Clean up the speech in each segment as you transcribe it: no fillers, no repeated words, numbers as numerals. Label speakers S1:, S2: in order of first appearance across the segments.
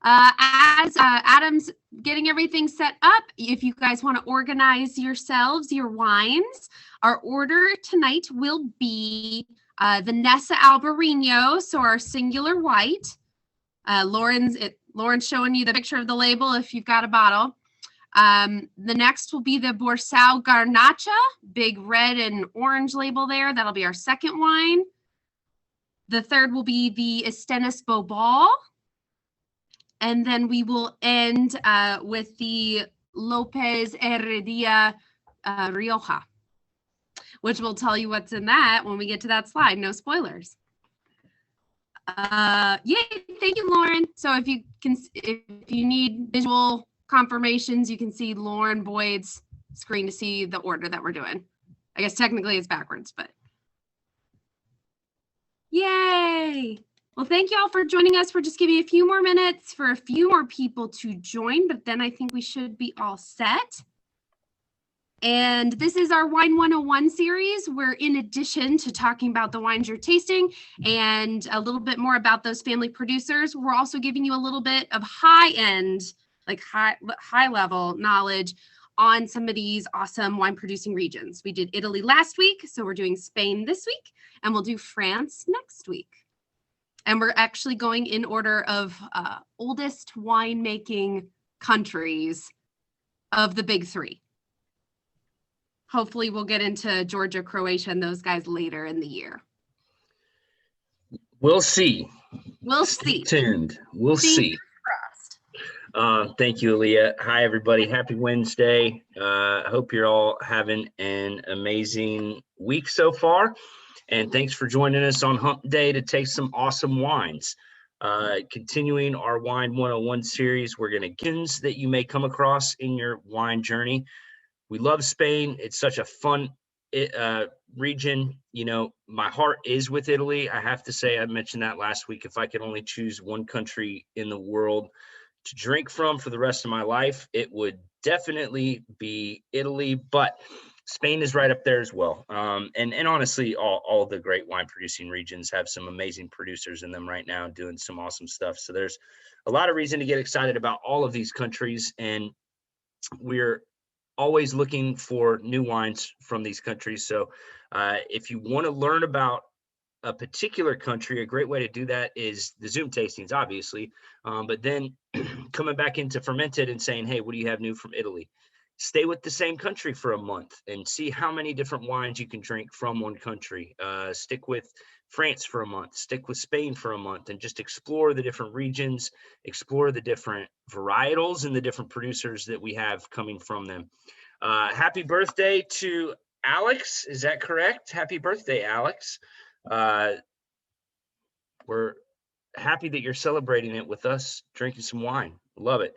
S1: As Adam's getting everything set up, if you guys want to organize yourselves, your wines, our order tonight will be the Nessa Albarino, so our singular white. Lauren's showing you the picture of the label if you've got a bottle. The next will be the Borsao Garnacha, big red and orange label there. That'll be our second wine. The third will be the Estenis Bobal. And then we will end with the Lopez Heredia Rioja, which will tell you what's in that when we get to that slide. No spoilers. Yay, thank you, Lauren. So if you need visual confirmations, you can see Lauren Boyd's screen to see the order that we're doing. I guess technically it's backwards, but yay. Well, thank you all for joining us. We're just giving a few more minutes for a few more people to join, but then I think we should be all set. And this is our Wine 101 series, where in addition to talking about the wines you're tasting and a little bit more about those family producers, we're also giving you a little bit of high-end, like high-level knowledge on some of these awesome wine producing regions. We did Italy last week, so we're doing Spain this week, and we'll do France next week. And we're actually going in order of oldest winemaking countries of the big three. Hopefully we'll get into Georgia, Croatia, and those guys later in the year.
S2: We'll see.
S1: We'll
S2: Stay
S1: see.
S2: tuned. We'll see. Thank you, Aaliyah. Hi, everybody. Happy Wednesday. I hope you're all having an amazing week so far. And thanks for joining us on Hump Day to taste some awesome wines. Continuing our Wine 101 series, we're going to get that you may come across in your wine journey. We love Spain. It's such a fun region. You know, my heart is with Italy. I have to say, I mentioned that last week. If I could only choose one country in the world to drink from for the rest of my life, it would definitely be Italy. But Spain is right up there as well. And honestly, all the great wine producing regions have some amazing producers in them right now doing some awesome stuff. So there's a lot of reason to get excited about all of these countries. And we're always looking for new wines from these countries. So if you want to learn about a particular country, a great way to do that is the Zoom tastings, obviously. But then coming back into Fermented and saying, hey, what do you have new from Italy? Stay with the same country for a month and see how many different wines you can drink from one country. Stick with France for a month, stick with Spain for a month, and just explore the different regions, explore the different varietals and the different producers that we have coming from them. Happy birthday to Alex. Is that correct? Happy birthday, Alex. We're happy that you're celebrating it with us, drinking some wine. Love it.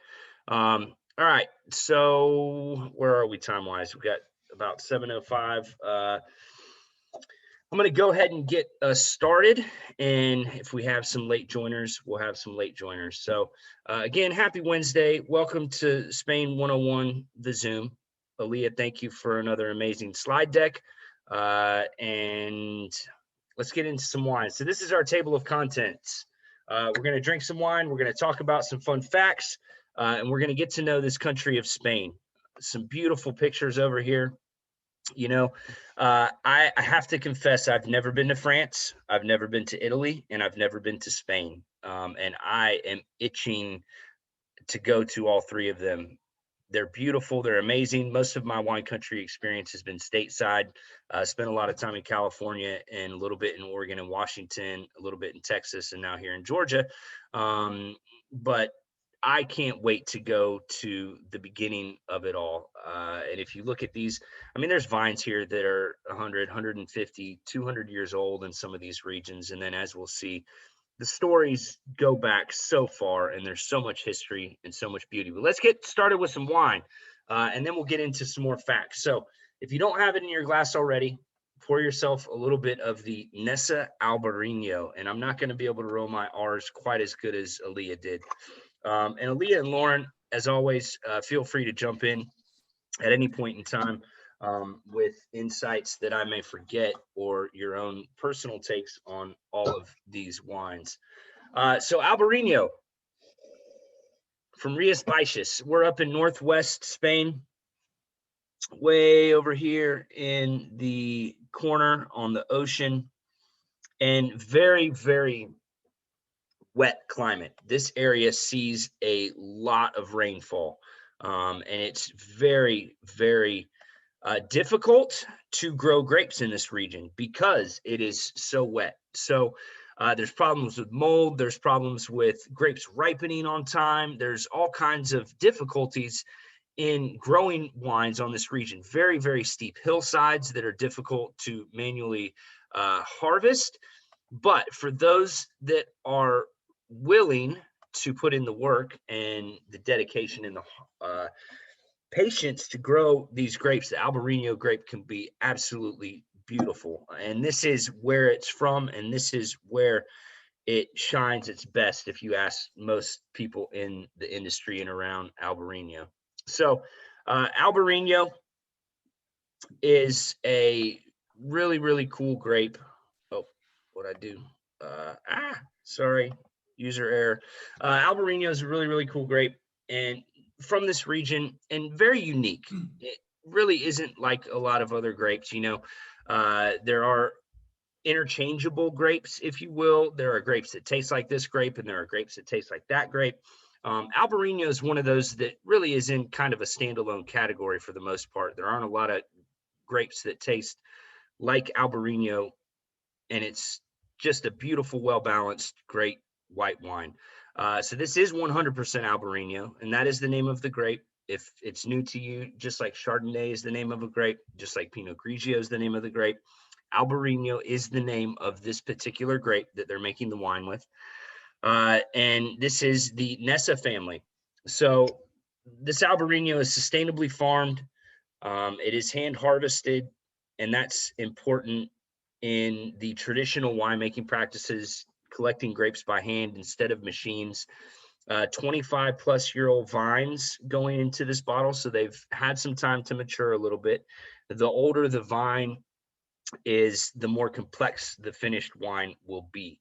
S2: All right, so where are we time-wise? We've got about 7:05. I'm going to go ahead and get us started, and if we have some late joiners, we'll have some late joiners. So again, happy Wednesday. Welcome to Spain 101, the Zoom. Aaliyah, thank you for another amazing slide deck. And let's get into some wine. So this is our table of contents. We're going to drink some wine. We're going to talk about some fun facts. And we're going to get to know this country of Spain. Some beautiful pictures over here. You know, I have to confess, I've never been to France. I've never been to Italy, and I've never been to Spain. And I am itching to go to all three of them. They're beautiful. They're amazing. Most of my wine country experience has been stateside. Spent a lot of time in California and a little bit in Oregon and Washington, a little bit in Texas, and now here in Georgia. But I can't wait to go to the beginning of it all. And if you look at these, I mean, there's vines here that are 100, 150, 200 years old in some of these regions. And then as we'll see, the stories go back so far and there's so much history and so much beauty. But let's get started with some wine and then we'll get into some more facts. So if you don't have it in your glass already, pour yourself a little bit of the Nessa Albarino. And I'm not going to be able to roll my R's quite as good as Aaliyah did. And Aaliyah and Lauren, as always, feel free to jump in at any point in time with insights that I may forget or your own personal takes on all of these wines. So Albarino, from Rias Baixas. We're up in northwest Spain, way over here in the corner on the ocean, and very, very wet climate. This area sees a lot of rainfall, and it's very, very difficult to grow grapes in this region because it is so wet. So there's problems with mold, there's problems with grapes ripening on time, there's all kinds of difficulties in growing wines on this region. Very, very steep hillsides that are difficult to manually harvest. But for those that are willing to put in the work and the dedication and the patience to grow these grapes, the Albarino grape can be absolutely beautiful. And this is where it's from, and this is where it shines its best if you ask most people in the industry and around Albarino. So Albarino is a really, really cool grape. Oh, what'd I do? Sorry, user error. Albarino is a really, really cool grape, and from this region, and very unique. It really isn't like a lot of other grapes. You know, there are interchangeable grapes, if you will. There are grapes that taste like this grape, and there are grapes that taste like that grape. Albarino is one of those that really is in kind of a standalone category for the most part. There aren't a lot of grapes that taste like Albarino, and it's just a beautiful, well-balanced, great white wine. So this is 100% Albarino, and that is the name of the grape. If it's new to you, just like Chardonnay is the name of a grape, just like Pinot Grigio is the name of the grape, Albarino is the name of this particular grape that they're making the wine with. And this is the Nessa family. So this Albarino is sustainably farmed. It is hand harvested, and that's important in the traditional winemaking practices, collecting grapes by hand instead of machines. 25 plus year old vines going into this bottle, so they've had some time to mature a little bit. The older the vine is, the more complex the finished wine will be.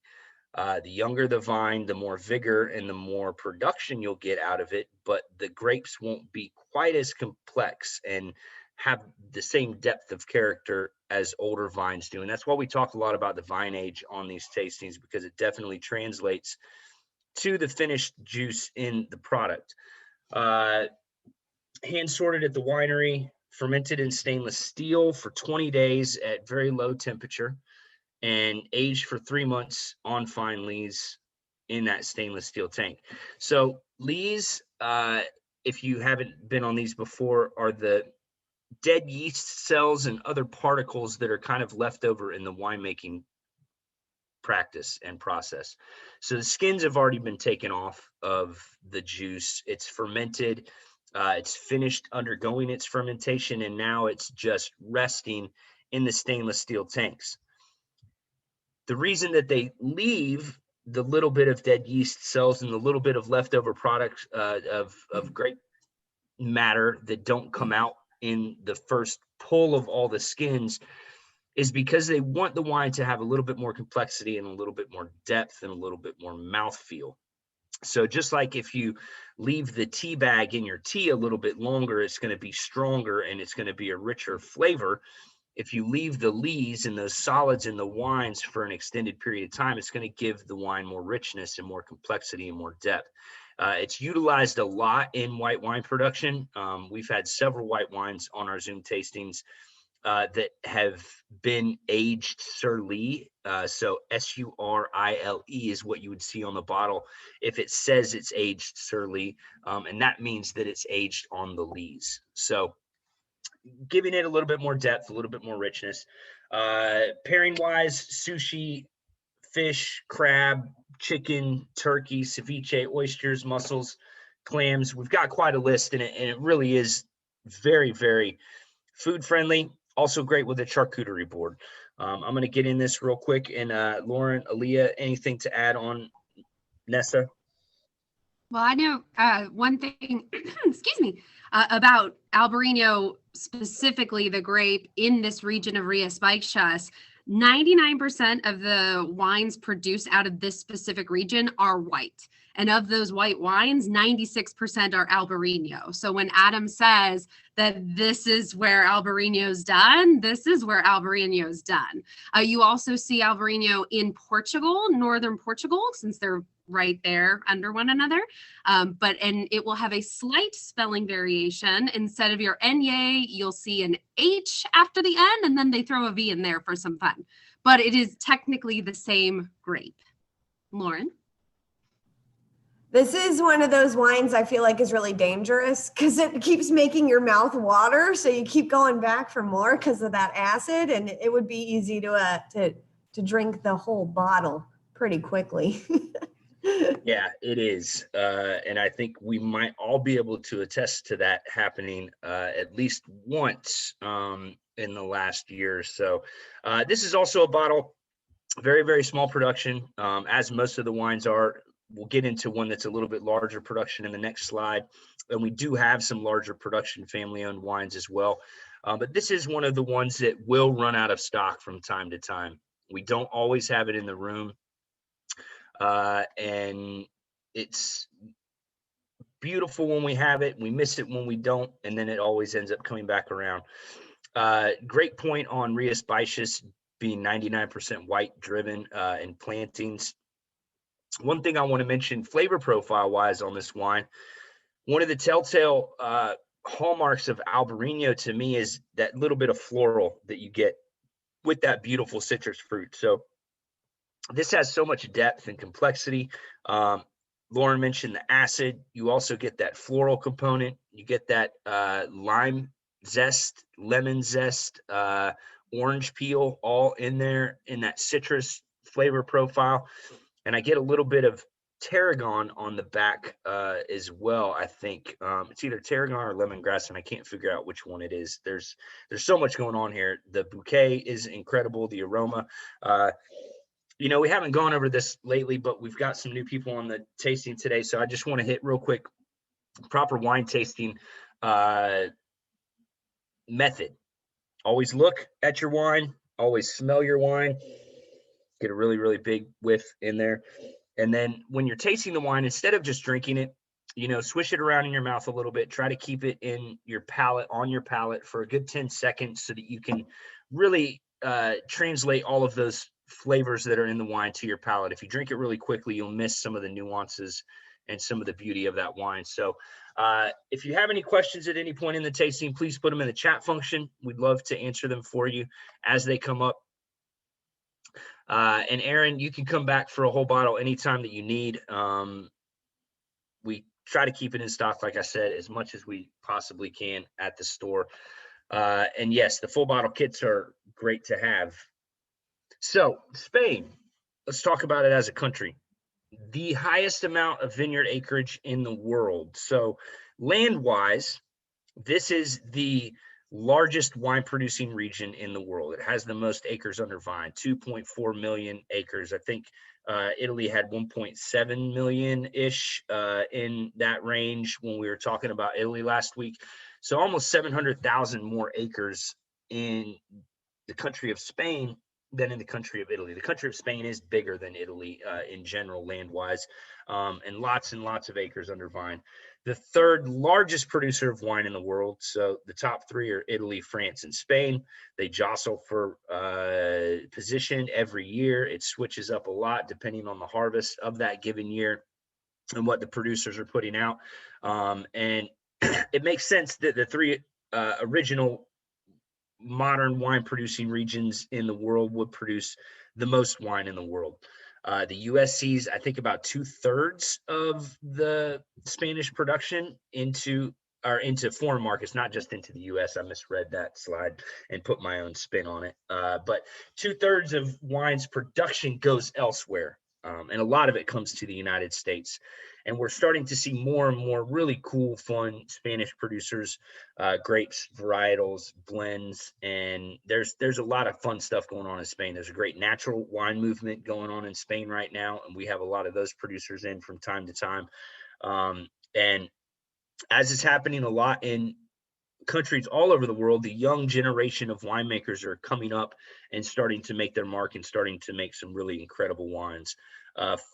S2: The younger the vine, the more vigor and the more production you'll get out of it, but the grapes won't be quite as complex and have the same depth of character as older vines do. And that's why we talk a lot about the vine age on these tastings, because it definitely translates to the finished juice in the product. Hand sorted at the winery, fermented in stainless steel for 20 days at very low temperature, and aged for 3 months on fine lees in that stainless steel tank. So lees, if you haven't been on these before, are the dead yeast cells and other particles that are kind of left over in the winemaking practice and process. So the skins have already been taken off of the juice. It's fermented. It's finished undergoing its fermentation, and now it's just resting in the stainless steel tanks. The reason that they leave the little bit of dead yeast cells and the little bit of leftover products of grape matter that don't come out in the first pull of all the skins is because they want the wine to have a little bit more complexity and a little bit more depth and a little bit more mouthfeel. So just like if you leave the tea bag in your tea a little bit longer, it's going to be stronger and it's going to be a richer flavor. If you leave the lees and those solids in the wines for an extended period of time, it's going to give the wine more richness and more complexity and more depth. It's utilized a lot in white wine production. We've had several white wines on our Zoom tastings that have been aged sur lie. So SURILE is what you would see on the bottle if it says it's aged sur lie, and that means that it's aged on the lees. So giving it a little bit more depth, a little bit more richness. Pairing wise, sushi, fish, crab, chicken, turkey, ceviche, oysters, mussels, clams. We've got quite a list in it, and it really is very, very food friendly. Also great with a charcuterie board. I'm going to get in this real quick. And Lauren, Aaliyah, anything to add on Nessa?
S1: Well, I know one thing, excuse me, about Albarino, specifically the grape in this region of Rias Baixas. 99% of the wines produced out of this specific region are white. And of those white wines, 96% are Albarino. So when Adam says that this is where Albarino's done, this is where Albarino's done. You also see Albarino in Portugal, northern Portugal, since they're right there under one another. And it will have a slight spelling variation. Instead of your Nye, you'll see an H after the N, and then they throw a V in there for some fun. But it is technically the same grape. Lauren?
S3: This is one of those wines I feel like is really dangerous because it keeps making your mouth water. So you keep going back for more because of that acid, and it would be easy to drink the whole bottle pretty quickly.
S2: Yeah, it is. And I think we might all be able to attest to that happening at least once in the last year or so. This is also a bottle, very, very small production, as most of the wines are. We'll get into one that's a little bit larger production in the next slide. And we do have some larger production family-owned wines as well. But this is one of the ones that will run out of stock from time to time. We don't always have it in the room. And it's beautiful when we have it. We miss it when we don't. And then it always ends up coming back around. Great point on Rias Baixas being 99% white driven in plantings. One thing I want to mention flavor profile wise on this wine, one of the telltale hallmarks of Albarino to me is that little bit of floral that you get with that beautiful citrus fruit. So this has so much depth and complexity. Lauren mentioned the acid. You also get that floral component. You get that lime zest, lemon zest, orange peel all in there in that citrus flavor profile. And I get a little bit of tarragon on the back as well. I think it's either tarragon or lemongrass, and I can't figure out which one it is. There's so much going on here. The bouquet is incredible. The aroma. We haven't gone over this lately, but we've got some new people on the tasting today. So I just want to hit real quick, proper wine tasting method. Always look at your wine, always smell your wine, get a really, really big whiff in there. And then when you're tasting the wine, instead of just drinking it, swish it around in your mouth a little bit, try to keep it in your palate, on your palate for a good 10 seconds so that you can really translate all of those flavors that are in the wine to your palate. If you drink it really quickly, you'll miss some of the nuances and some of the beauty of that wine. So if you have any questions at any point in the tasting, please put them in the chat function. We'd love to answer them for you as they come up. And Aaron, you can come back for a whole bottle anytime that you need. We try to keep it in stock, like I said, as much as we possibly can at the store. And yes, the full bottle kits are great to have. So Spain, let's talk about it as a country. The highest amount of vineyard acreage in the world. So land-wise, this is the largest wine producing region in the world. It has the most acres under vine, 2.4 million acres. I think Italy had 1.7 million-ish in that range when we were talking about Italy last week. So almost 700,000 more acres in the country of Spain than in the country of Italy. The country of Spain is bigger than Italy in general land-wise, and lots of acres under vine. The third largest producer of wine in the world. So the top three are Italy, France, and Spain. They jostle for position every year. It switches up a lot depending on the harvest of that given year and what the producers are putting out. And it makes sense that the three original modern wine producing regions in the world would produce the most wine in the world. The US sees, I think, about 2/3 of the Spanish production into foreign markets, not just into the US. I misread that slide and put my own spin on it. But 2/3 of wine's production goes elsewhere. And a lot of it comes to the United States. And we're starting to see more and more really cool, fun Spanish producers, grapes, varietals, blends, and there's a lot of fun stuff going on in Spain. There's a great natural wine movement going on in Spain right now, and we have a lot of those producers in from time to time. And as is happening a lot in countries all over the world, the young generation of winemakers are coming up and starting to make their mark and starting to make some really incredible wines.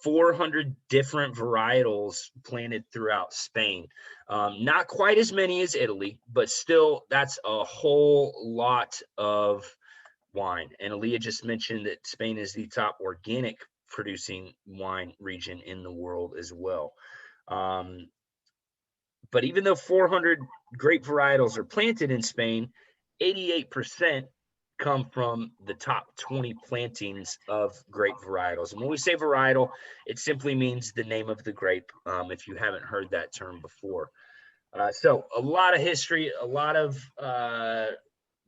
S2: 400 different varietals planted throughout Spain. Not quite as many as Italy, but still that's a whole lot of wine. And Aaliyah just mentioned that Spain is the top organic producing wine region in the world as well. But even though 400 grape varietals are planted in Spain, 88% come from the top 20 plantings of grape varietals. And when we say varietal, it simply means the name of the grape, if you haven't heard that term before. So a lot of history, a lot of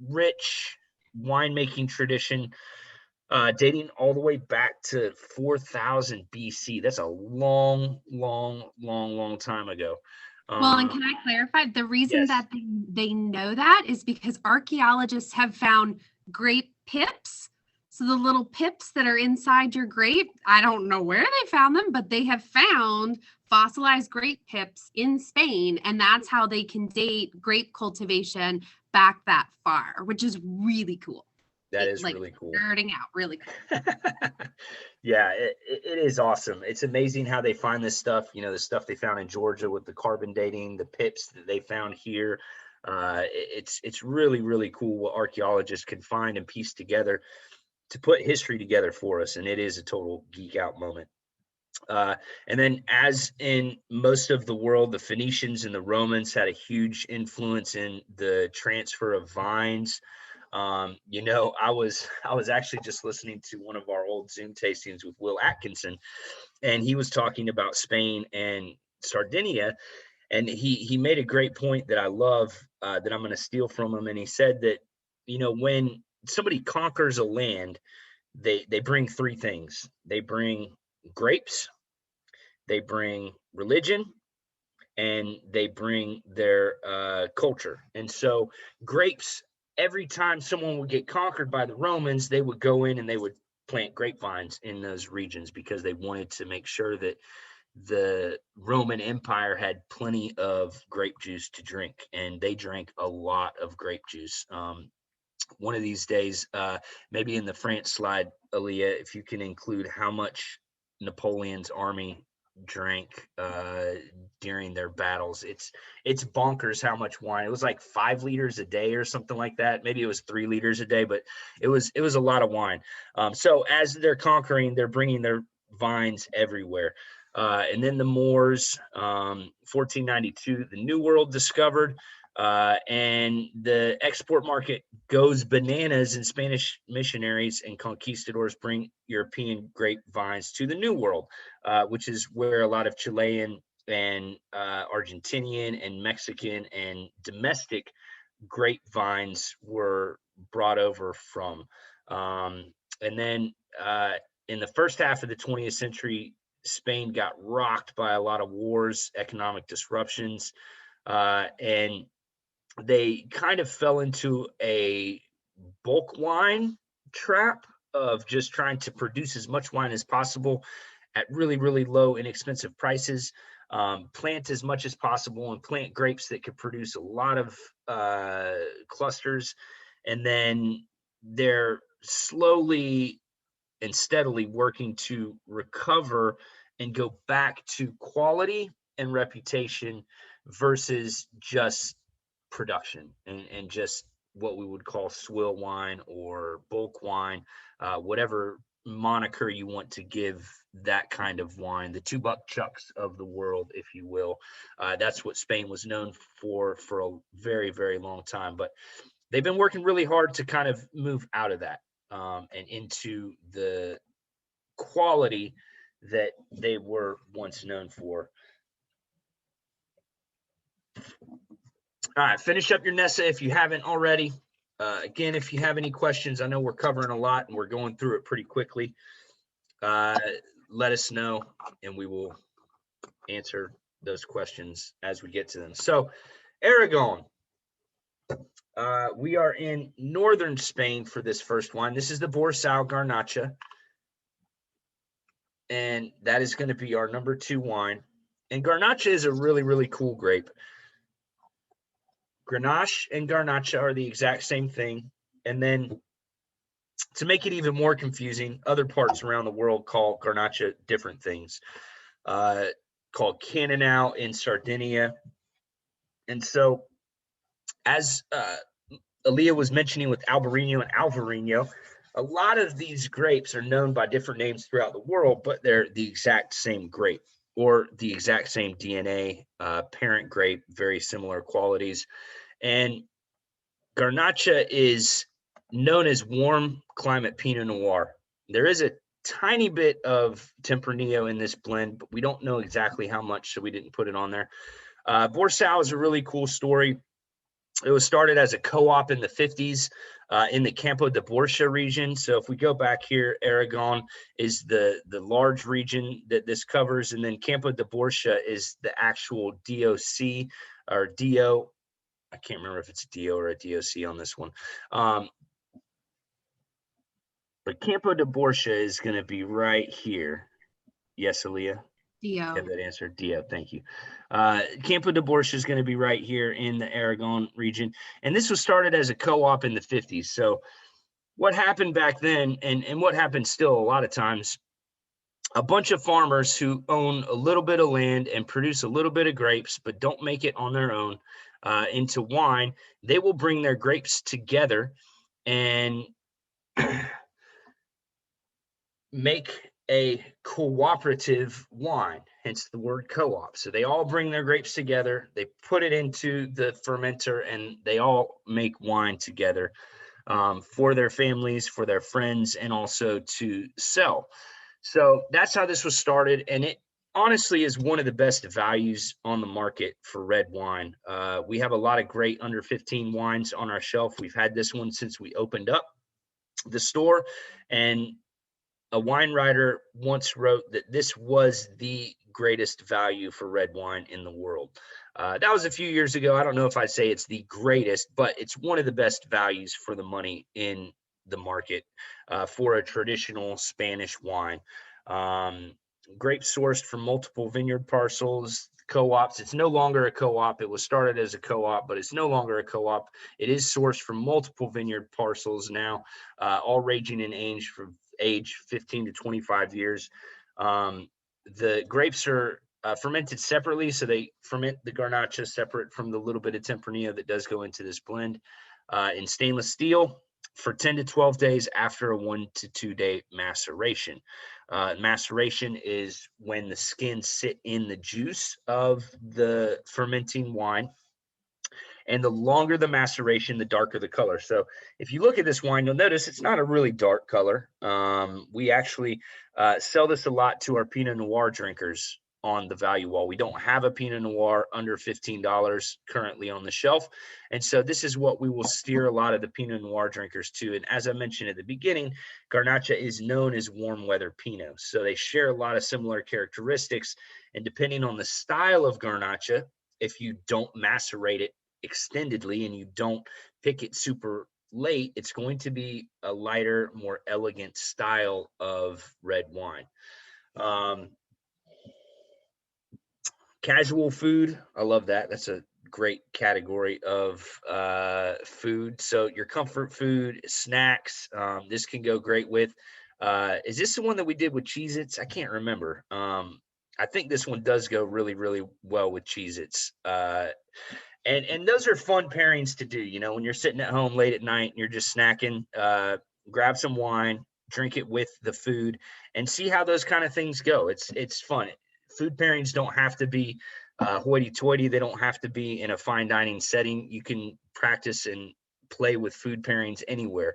S2: rich winemaking tradition, dating all the way back to 4000 BC. That's a long time ago.
S1: Well, and can I clarify? The reason
S2: Yes.
S1: that they know that is because archaeologists have found grape pips. So the little pips that are inside your grape, I don't know where they found them, but they have found fossilized grape pips in Spain. And that's how they can date grape cultivation back that far, which is really cool.
S2: That is like really cool.
S1: Nerding out, really cool.
S2: Yeah, it is awesome. It's amazing how they find this stuff. You know, the stuff they found in Georgia with the carbon dating, the pips that they found here. It's really cool what archaeologists can find and piece together to put history together for us. And it is a total geek out moment. And then, as in most of the world, the Phoenicians and the Romans had a huge influence in the transfer of vines. You know, I was actually just listening to one of our old Zoom tastings with Will Atkinson, and he was talking about Spain and Sardinia, and he made a great point that I love, that I'm going to steal from him. And he said that, you know, when somebody conquers a land, they bring three things. They bring grapes, they bring religion, and they bring their culture. And so grapes, every time someone would get conquered by the Romans, they would go in and they would plant grapevines in those regions because they wanted to make sure that the Roman Empire had plenty of grape juice to drink, and they drank a lot of grape juice. One of these days, maybe in the France slide, Aaliyah, if you can include how much Napoleon's army drank during their battles. It's bonkers how much wine. It was like 5 liters a day or something like that. Maybe it was 3 liters a day, but it was a lot of wine. So as they're conquering, they're bringing their vines everywhere. And then the Moors, 1492, the New World discovered, and the export market goes bananas, and Spanish missionaries and conquistadors bring European grapevines to the New World, which is where a lot of Chilean and Argentinian and Mexican and domestic grapevines were brought over from. And then in the first half of the 20th century, Spain got rocked by a lot of wars, economic disruptions, and they kind of fell into a bulk wine trap of just trying to produce as much wine as possible at really low, inexpensive prices, plant as much as possible, and plant grapes that could produce a lot of clusters. And then they're slowly and steadily working to recover and go back to quality and reputation versus just production and just what we would call swill wine or bulk wine, whatever moniker you want to give that kind of wine, the $2 chucks of the world, if you will. That's what Spain was known for a very long time, but they've been working really hard to kind of move out of that and into the quality that they were once known for. All right, finish up your Nessa if you haven't already. Again, if you have any questions, I know we're covering a lot and we're going through it pretty quickly. Let us know and we will answer those questions as we get to them. So, Aragon. We are in northern Spain for this first wine. This is the Borsal Garnacha. And that is going to be our number 2 wine. And Garnacha is a really cool grape. Grenache and Garnacha are the exact same thing. And then to make it even more confusing, other parts around the world call Garnacha different things, called Cannonau in Sardinia. And so as Aaliyah was mentioning with Albarino and Alvarinho, a lot of these grapes are known by different names throughout the world, but they're the exact same grape or the exact same DNA, parent grape, very similar qualities. And Garnacha is known as warm climate Pinot Noir. There is a tiny bit of Tempranillo in this blend, but we don't know exactly how much, so we didn't put it on there. Borsao is a really cool story. It was started as a co-op in the 50s in the Campo de Borja region. So if we go back here, Aragon is the large region that this covers, and then Campo de Borja is the actual DOC or DO. I can't remember if it's a DO or a DOC on this one. But Campo de Borja is going to be right here. Yes, Aaliyah?
S1: Dio.
S2: Have that answer. Dio, thank you. Campo de Borja is going to be right here in the Aragon region. And this was started as a co-op in the 50s. So what happened back then, and what happens still a lot of times, a bunch of farmers who own a little bit of land and produce a little bit of grapes, but don't make it on their own into wine, they will bring their grapes together and make a cooperative wine, hence the word co-op. So they all bring their grapes together, they put it into the fermenter, and they all make wine together for their families, for their friends, and also to sell. So that's how this was started, and it honestly is one of the best values on the market for red wine. We have a lot of great under 15 wines on our shelf. We've had this one since we opened up the store, and a wine writer once wrote that this was the greatest value for red wine in the world. That was a few years ago. I don't know if I'd say it's the greatest, but it's one of the best values for the money in the market for a traditional Spanish wine. Grape sourced from multiple vineyard parcels, co-ops. It's no longer a co-op. It was started as a co-op, but it's no longer a co-op. It is sourced from multiple vineyard parcels now, all ranging in age 15 to 25 years. The grapes are fermented separately, so they ferment the Garnacha separate from the little bit of Tempranillo that does go into this blend in stainless steel for 10 to 12 days after a 1 to 2 day maceration. Maceration is when the skins sit in the juice of the fermenting wine. And the longer the maceration, the darker the color. So if you look at this wine, you'll notice it's not a really dark color. We actually sell this a lot to our Pinot Noir drinkers on the value wall. We don't have a Pinot Noir under $15 currently on the shelf. And so this is what we will steer a lot of the Pinot Noir drinkers to. And as I mentioned at the beginning, Garnacha is known as warm weather Pinot. So they share a lot of similar characteristics. And depending on the style of Garnacha, if you don't macerate it extendedly and you don't pick it super late, it's going to be a lighter, more elegant style of red wine. Casual food, I love that. That's a great category of food. So your comfort food, snacks, this can go great with. Is this the one that we did with Cheez-Its? I can't remember. I think this one does go really, really well with Cheez-Its. And those are fun pairings to do, you know, when you're sitting at home late at night and you're just snacking, grab some wine, drink it with the food, and see how those kind of things go. It's fun. Food pairings don't have to be hoity-toity. They don't have to be in a fine dining setting. You can practice and play with food pairings anywhere.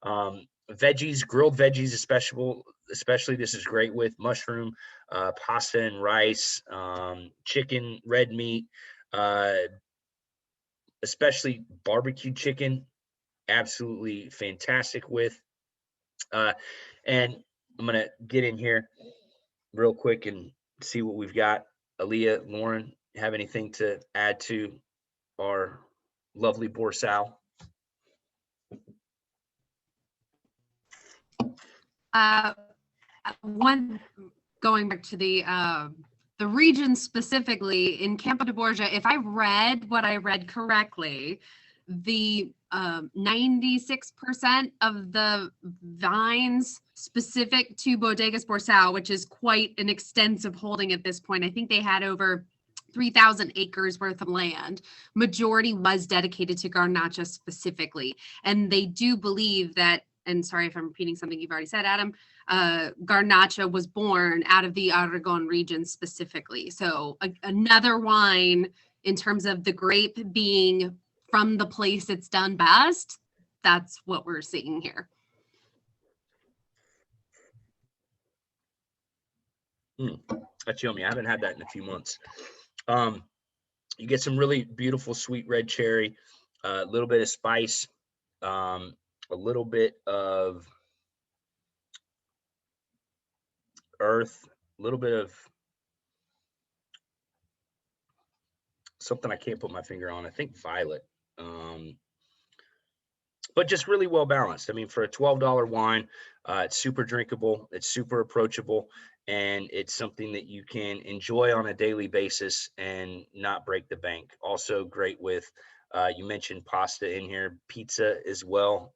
S2: Veggies, grilled veggies, especially this is great with mushroom, pasta and rice, chicken, red meat, especially barbecue chicken, absolutely fantastic with. And I'm going to get in here real quick and see what we've got. Aaliyah, Lauren, have anything to add to our lovely Borsal?
S1: One, going back to the the region specifically in Campo de Borja, if I read what I read correctly, the 96% of the vines specific to Bodegas Borsal, which is quite an extensive holding at this point. I think they had over 3,000 acres worth of land. Majority was dedicated to Garnacha specifically. And they do believe that, and sorry if I'm repeating something you've already said, Adam, Garnacha was born out of the Aragon region specifically. So another wine in terms of the grape being from the place it's done best, that's what we're seeing here.
S2: That's yummy. I haven't had that in a few months. You get some really beautiful sweet red cherry, a little bit of spice, a little bit of earth, a little bit of something I can't put my finger on. I think violet, but just really well balanced. I mean, for a $12 wine, it's super drinkable, it's super approachable, and it's something that you can enjoy on a daily basis and not break the bank. Also great with, you mentioned pasta in here, pizza as well,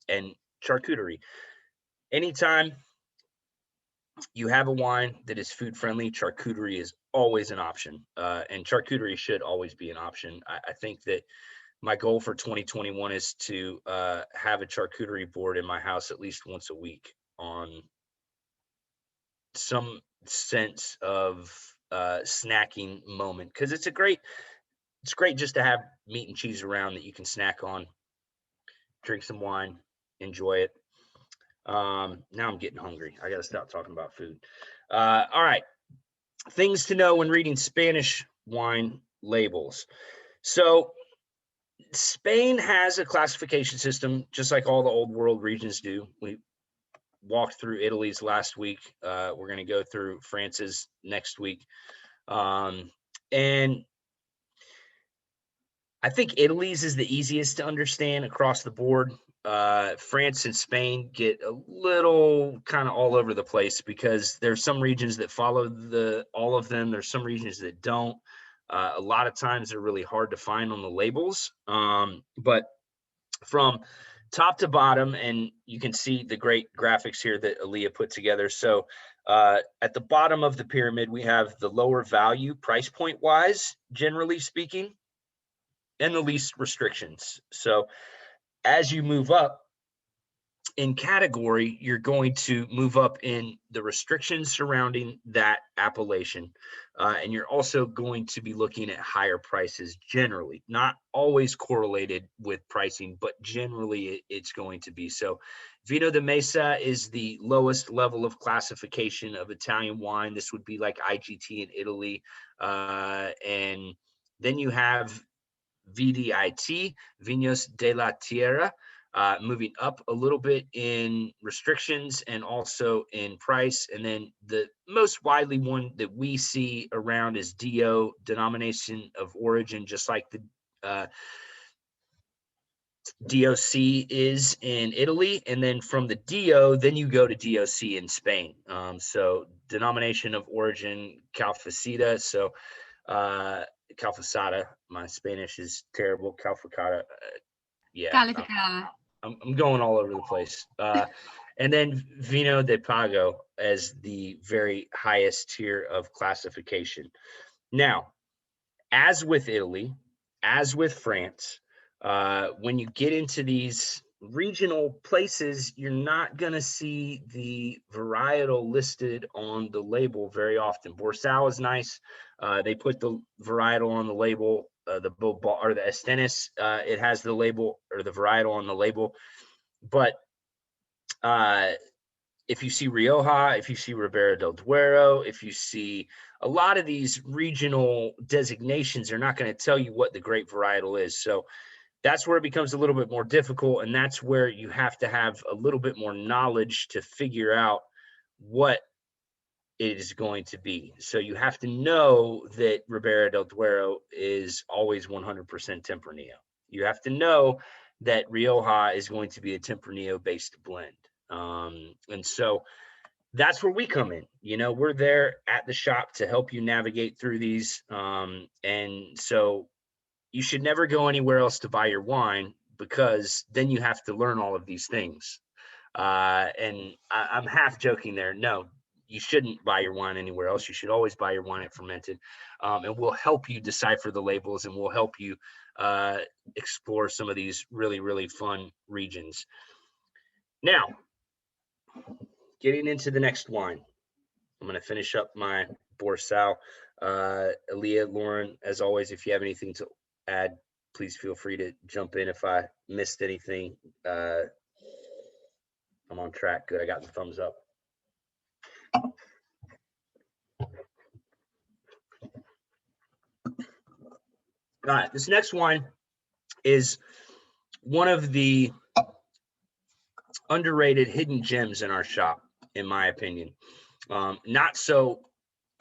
S2: and charcuterie. Anytime you have a wine that is food friendly, charcuterie is always an option, and charcuterie should always be an option. I think that my goal for 2021 is to have a charcuterie board in my house at least once a week on some sense of snacking moment, because it's great just to have meat and cheese around that you can snack on, drink some wine, enjoy it. Now I'm getting hungry. I gotta stop talking about food. All right, things to know when reading Spanish wine labels. So Spain has a classification system, just like all the old world regions do. We walked through Italy's last week. We're going to go through France's next week. And I think Italy's is the easiest to understand across the board. France and Spain get a little kind of all over the place because there's some regions that follow all of them. There's some regions that don't. A lot of times they're really hard to find on the labels. But from top to bottom, and you can see the great graphics here that Aaliyah put together. So at the bottom of the pyramid, we have the lower value price point wise, generally speaking, and the least restrictions. So as you move up in category, you're going to move up in the restrictions surrounding that appellation. And you're also going to be looking at higher prices generally, not always correlated with pricing, but generally it's going to be. So Vino de Mesa is the lowest level of classification of Italian wine. This would be like IGT in Italy. And then you have VDIT, Vinos de la Tierra, moving up a little bit in restrictions and also in price. And then the most widely one that we see around is DO, denomination of origin, just like the DOC is in Italy. And then from the DO, then you go to DOC in Spain. So denomination of origin, Calfacida. So Calfasada, my Spanish is terrible. Calfacada, yeah. I'm going all over the place. And then Vino de Pago as the very highest tier of classification. Now, as with Italy, as with France, when you get into these regional places, you're not going to see the varietal listed on the label very often. Borsal is nice. They put the varietal on the label. The Estenis, it has the label or the varietal on the label. But if you see Rioja, if you see Ribera del Duero, if you see a lot of these regional designations, they're not going to tell you what the grape varietal is. So that's where it becomes a little bit more difficult. And that's where you have to have a little bit more knowledge to figure out what it is going to be. So you have to know that Ribera del Duero is always 100% Tempranillo. You have to know that Rioja is going to be a Tempranillo based blend. And so that's where we come in. You know, we're there at the shop to help you navigate through these. And so you should never go anywhere else to buy your wine, because then you have to learn all of these things. And I'm half joking there. No, you shouldn't buy your wine anywhere else. You should always buy your wine at Fermented. And we'll help you decipher the labels, and we'll help you explore some of these really, really fun regions. Now, getting into the next wine, I'm going to finish up my Borsal. Aaliyah, Lauren, as always, if you have anything to add, please feel free to jump in if I missed anything. I'm on track. Good. I got the thumbs up. All right. This next wine is one of the underrated hidden gems in our shop, in my opinion. Not so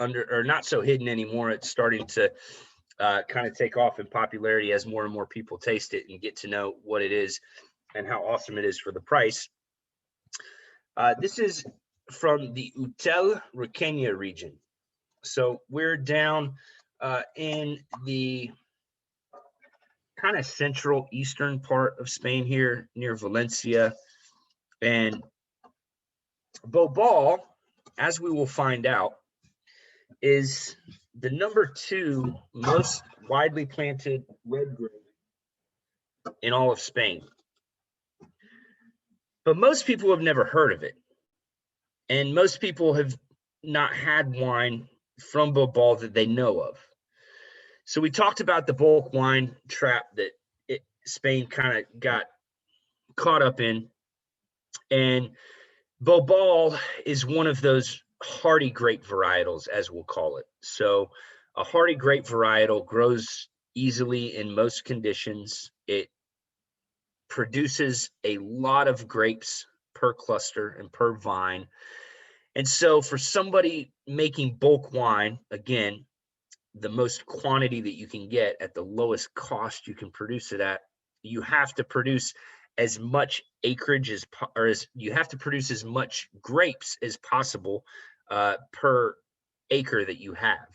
S2: hidden anymore. It's starting to kind of take off in popularity as more and more people taste it and get to know what it is and how awesome it is for the price. This is from the Utel Requena region. So we're down in the kind of central eastern part of Spain here, near Valencia. And Bobal, as we will find out, is the #2 most widely planted red grape in all of Spain. But most people have never heard of it. And most people have not had wine from Bobal that they know of. So we talked about the bulk wine trap that Spain kind of got caught up in. And Bobal is one of those hardy grape varietals, as we'll call it. So a hardy grape varietal grows easily in most conditions. It produces a lot of grapes per cluster and per vine. And so for somebody making bulk wine, again, the most quantity that you can get at the lowest cost you can produce it at, you have to produce as much acreage you have to produce as much grapes as possible per acre that you have.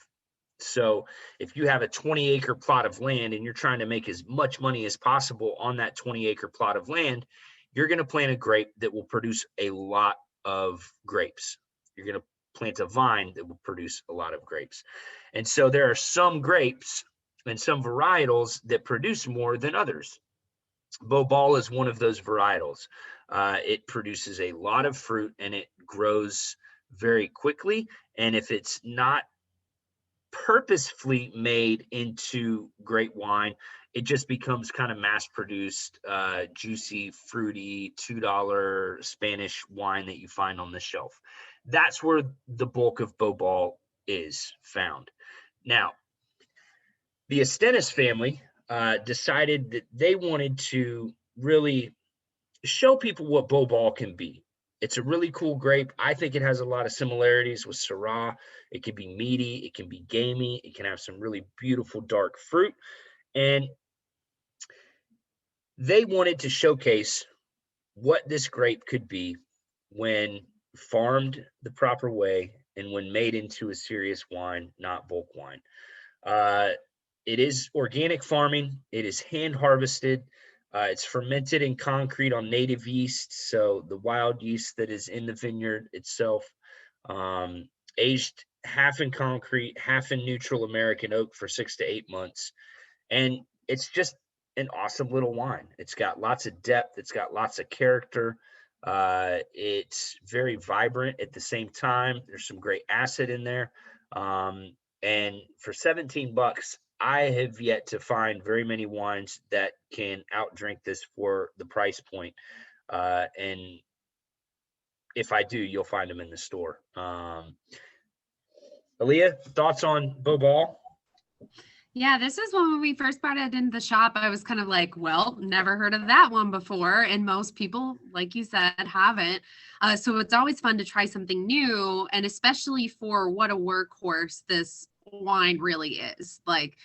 S2: So if you have a 20-acre plot of land and you're trying to make as much money as possible on that 20-acre plot of land, you're going to plant a grape that will produce a lot of grapes. You're going to plant a vine that will produce a lot of grapes. And so there are some grapes and some varietals that produce more than others. Bobal is one of those varietals. It produces a lot of fruit and it grows very quickly. And if it's not purposefully made into great wine, it just becomes kind of mass-produced, juicy, fruity, $2 Spanish wine that you find on the shelf. That's where the bulk of Bobal is found. Now, the Astenis family decided that they wanted to really show people what Bobal can be. It's a really cool grape. I think it has a lot of similarities with Syrah. It can be meaty, it can be gamey, it can have some really beautiful dark fruit. And they wanted to showcase what this grape could be when farmed the proper way and when made into a serious wine, not bulk wine. It is organic farming. It is hand harvested. It's fermented in concrete on native yeast, so the wild yeast that is in the vineyard itself. Aged half in concrete, half in neutral American oak for 6 to 8 months. And it's just an awesome little wine. It's got lots of depth. It's got lots of character. It's very vibrant at the same time. There's some great acid in there. And for $17, I have yet to find very many wines that can outdrink this for the price point. And if I do, you'll find them in the store. Aaliyah, thoughts on Bobal?
S1: Yeah, this is when we first brought it into the shop. I was kind of like, well, never heard of that one before. And most people, like you said, haven't. So it's always fun to try something new. And especially for what a workhorse this wine really is. Like,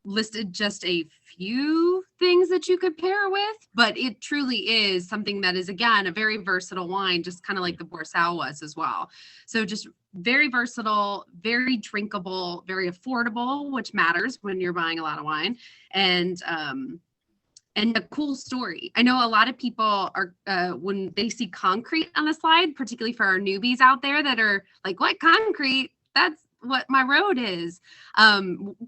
S1: listed just a few things that you could pair with, but it truly is something that is, again, a very versatile wine, just kind of like the Borsal was as well. So just very versatile, very drinkable, very affordable, which matters when you're buying a lot of wine, and a cool story. I know a lot of people are, when they see concrete on the slide, particularly for our newbies out there that are like, what concrete? That's what my road is.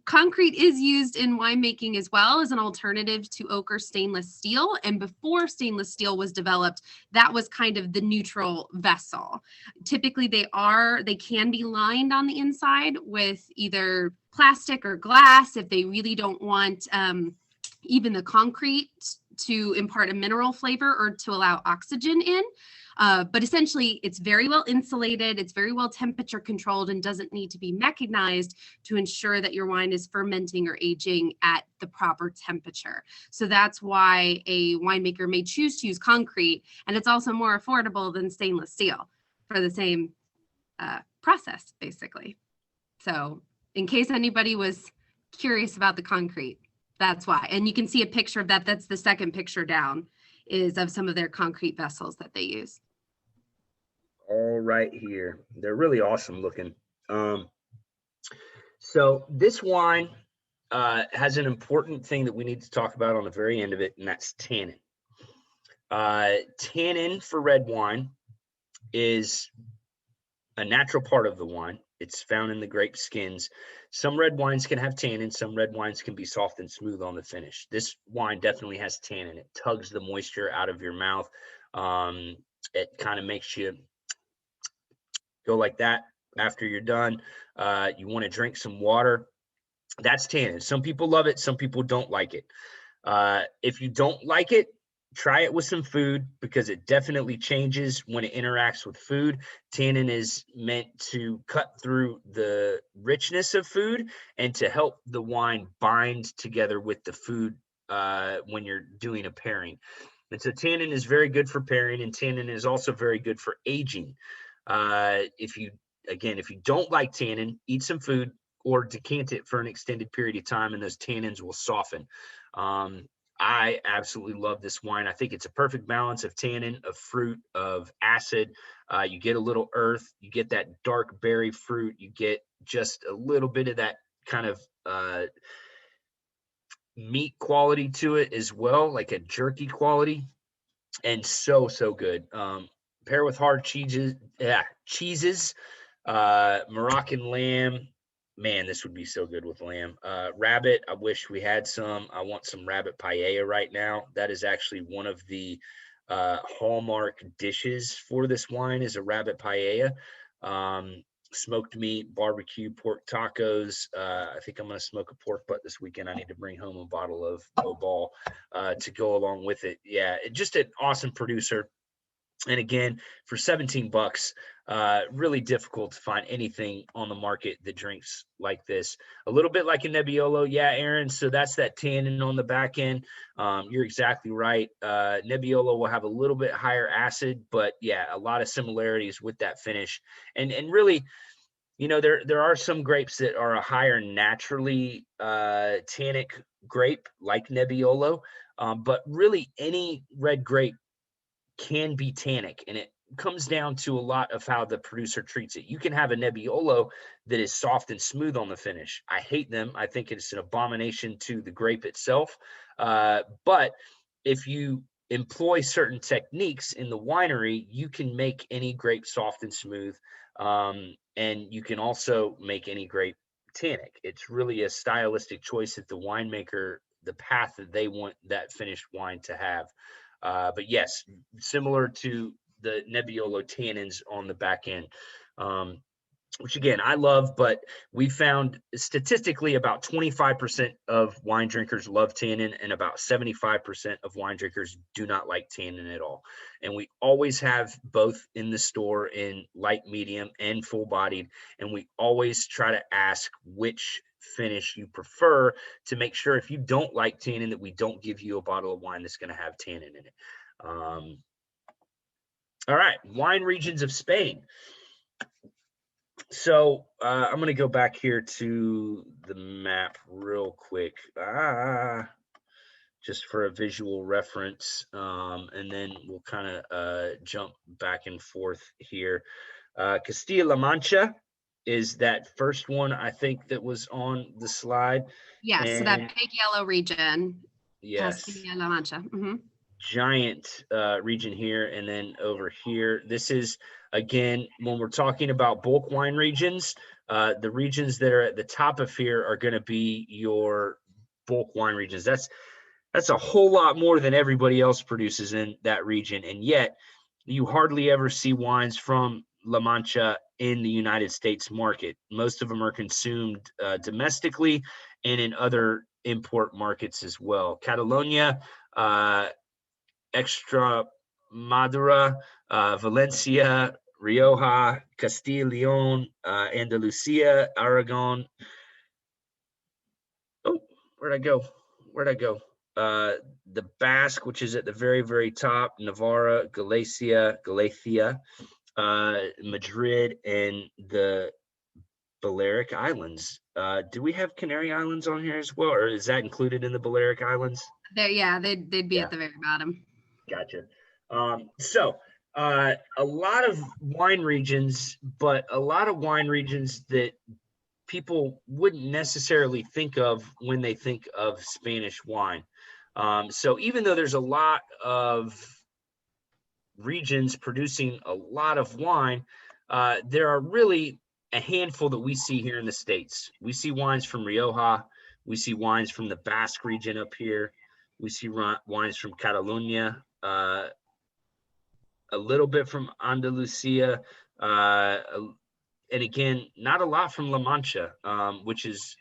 S1: Concrete is used in winemaking as well as an alternative to oak or stainless steel. And before stainless steel was developed, that was kind of the neutral vessel. Typically they can be lined on the inside with either plastic or glass if they really don't want even the concrete to impart a mineral flavor or to allow oxygen in. But essentially, it's very well insulated, it's very well temperature controlled, and doesn't need to be mechanized to ensure that your wine is fermenting or aging at the proper temperature. So that's why a winemaker may choose to use concrete, and it's also more affordable than stainless steel for the same process, basically. So in case anybody was curious about the concrete, that's why. And you can see a picture of that. That's the second picture down, is of some of their concrete vessels that they use.
S2: All right here. They're really awesome looking. So this wine has an important thing that we need to talk about on the very end of it, and that's tannin. Tannin for red wine is a natural part of the wine. It's found in the grape skins. Some red wines can have tannin. Some red wines can be soft and smooth on the finish. This wine definitely has tannin. It tugs the moisture out of your mouth. It kind of makes you go like that after you're done. You want to drink some water. That's tannin. Some people love it. Some people don't like it. If you don't like it, try it with some food, because it definitely changes when it interacts with food. Tannin is meant to cut through the richness of food and to help the wine bind together with the food when you're doing a pairing. And so tannin is very good for pairing, and tannin is also very good for aging. If you don't like tannin, eat some food or decant it for an extended period of time, and those tannins will soften. I absolutely love this wine. I think it's a perfect balance of tannin, of fruit, of acid. You get a little earth, you get that dark berry fruit, you get just a little bit of that kind of meat quality to it as well, like a jerky quality, and so good. Pair with hard cheeses, Moroccan lamb. Man, this would be so good with lamb. Rabbit, I wish we had some. I want some rabbit paella right now. That is actually one of the hallmark dishes for this wine, is a rabbit paella. Smoked meat, barbecue, pork tacos. I think I'm going to smoke a pork butt this weekend. I need to bring home a bottle of Obal to go along with it. Yeah, just an awesome producer. And again, for $17, really difficult to find anything on the market that drinks like this. A little bit like a Nebbiolo. Yeah, Aaron. So that's that tannin on the back end. You're exactly right. Nebbiolo will have a little bit higher acid, but yeah, a lot of similarities with that finish. And really, you know, there are some grapes that are a higher naturally tannic grape, like Nebbiolo, but really any red grape can be tannic, and it comes down to a lot of how the producer treats it. You can have a Nebbiolo that is soft and smooth on the finish. I hate them. I think it's an abomination to the grape itself. But if you employ certain techniques in the winery, you can make any grape soft and smooth. And you can also make any grape tannic. It's really a stylistic choice that the winemaker, the path that they want that finished wine to have. But yes, similar to the Nebbiolo tannins on the back end, which again, I love, but we found statistically about 25% of wine drinkers love tannin, and about 75% of wine drinkers do not like tannin at all. And we always have both in the store in light, medium, and full bodied. And we always try to ask which finish you prefer, to make sure if you don't like tannin, that we don't give you a bottle of wine that's going to have tannin in it. All right, wine regions of Spain. So I'm going to go back here to the map real quick, just for a visual reference, and then we'll kind of jump back and forth here. Castilla-La Mancha is that first one, I think, that was on the slide.
S1: Yes, so that big yellow region.
S2: Yes.
S1: Castilla-La Mancha.
S2: Giant region here, and then over here, this is, again, when we're talking about bulk wine regions, the regions that are at the top of here are going to be your bulk wine regions. That's a whole lot more than everybody else produces in that region, and yet you hardly ever see wines from La Mancha in the United States market. Most of them are consumed domestically and in other import markets as well. Catalonia, Extremadura, Valencia, Rioja, Castilla y León, Andalusia, Aragon. Oh, where'd I go? The Basque, which is at the very, very top, Navarra, Galicia, Madrid, and the Balearic Islands. Do we have Canary Islands on here as well, or is that included in the Balearic Islands?
S1: They'd be at the very bottom.
S2: Gotcha. So a lot of wine regions, but a lot of wine regions that people wouldn't necessarily think of when they think of Spanish wine. So even though there's a lot of regions producing a lot of wine, there are really a handful that we see here in the States. We see wines from Rioja. We see wines from the Basque region up here. We see wines from Catalonia, a little bit from Andalusia, and again, not a lot from La Mancha, which is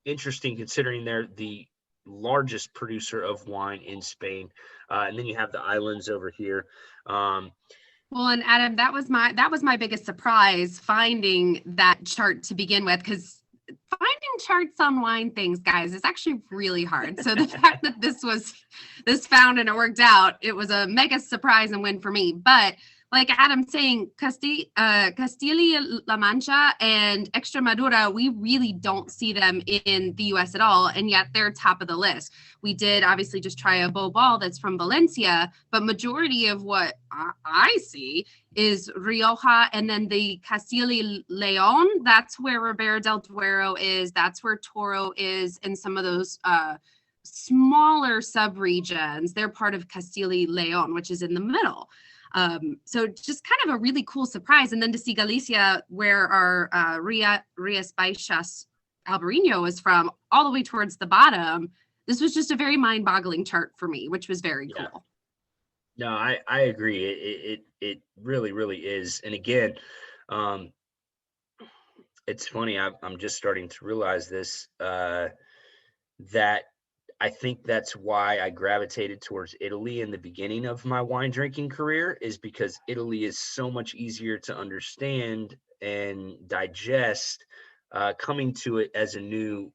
S2: interesting considering they're the largest producer of wine in Spain. And then you have the islands over here.
S1: Well, and Adam, that was my biggest surprise finding that chart to begin with, because finding charts on wine things, guys, is actually really hard. So the fact that this found and it worked out, it was a mega surprise and win for me. But like Adam's saying, Castilla-La Mancha and Extremadura, we really don't see them in the US at all, and yet they're top of the list. We did obviously just try a Bobal that's from Valencia, but majority of what I see is Rioja, and then the Castilla y León, that's where Ribera del Duero is, that's where Toro is, and some of those smaller sub-regions, they're part of Castilla y León, which is in the middle. So just kind of a really cool surprise. And then to see Galicia, where our Rías Baixas Albarino is from, all the way towards the bottom, this was just a very mind-boggling chart for me, which was very cool.
S2: No, I agree. It really, really is. And again, it's funny. I'm just starting to realize this, that I think that's why I gravitated towards Italy in the beginning of my wine drinking career, is because Italy is so much easier to understand and digest, coming to it as a new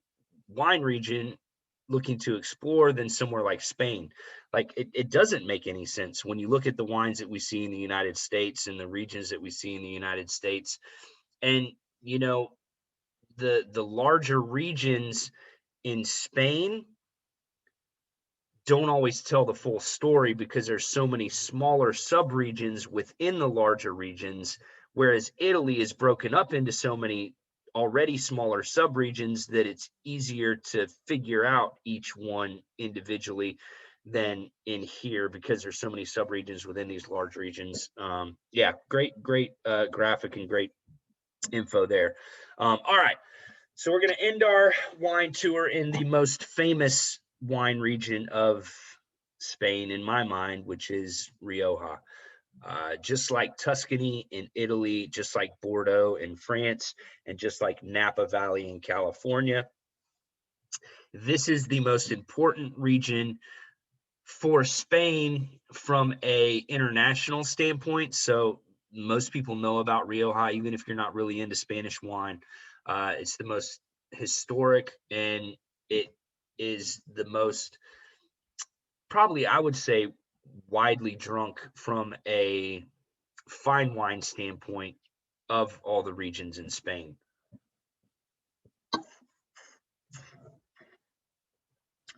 S2: wine region looking to explore, than somewhere like Spain. Like it doesn't make any sense when you look at the wines that we see in the United States and the regions that we see in the United States. And, you know, the larger regions in Spain don't always tell the full story, because there's so many smaller sub-regions within the larger regions, whereas Italy is broken up into so many already smaller sub-regions that it's easier to figure out each one individually than in here, because there's so many sub-regions within these large regions. Yeah, great graphic and great info there. All right, so we're going to end our wine tour in the most famous wine region of Spain in my mind, which is Rioja. Just like Tuscany in Italy, just like Bordeaux in France, and just like Napa Valley in California, this is the most important region for Spain from a international standpoint. So most people know about Rioja, even if you're not really into Spanish wine. It's the most historic, and it is the most, probably I would say, widely drunk from a fine wine standpoint of all the regions in Spain.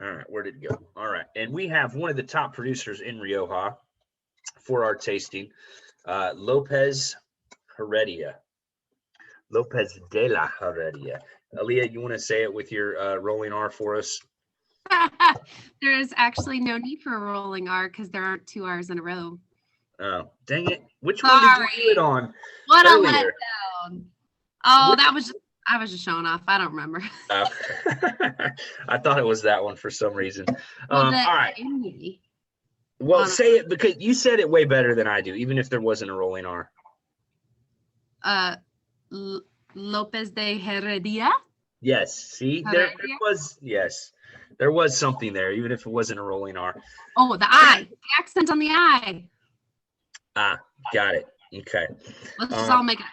S2: All right, where did it go? All right, and we have one of the top producers in Rioja for our tasting, Lopez Heredia. Lopez de la Heredia. Aaliyah, you want to say it with your rolling R for us?
S1: There is actually no need for a rolling R because there aren't 2 R's in a row.
S2: Oh, dang it. Which one did you do it on?
S1: What
S2: earlier?
S1: a letdown. Oh, I was just showing off. I don't remember.
S2: I thought it was that one for some reason.
S1: Well,
S2: all right. Well, say it because you said it way better than I do, even if there wasn't a rolling R.
S1: Lopez de Heredia.
S2: Yes. See, there was, yes, there was something there, even if it wasn't a rolling R.
S1: Oh, the I, the accent on the I.
S2: Ah, got it. Okay.
S1: Let's just all make it.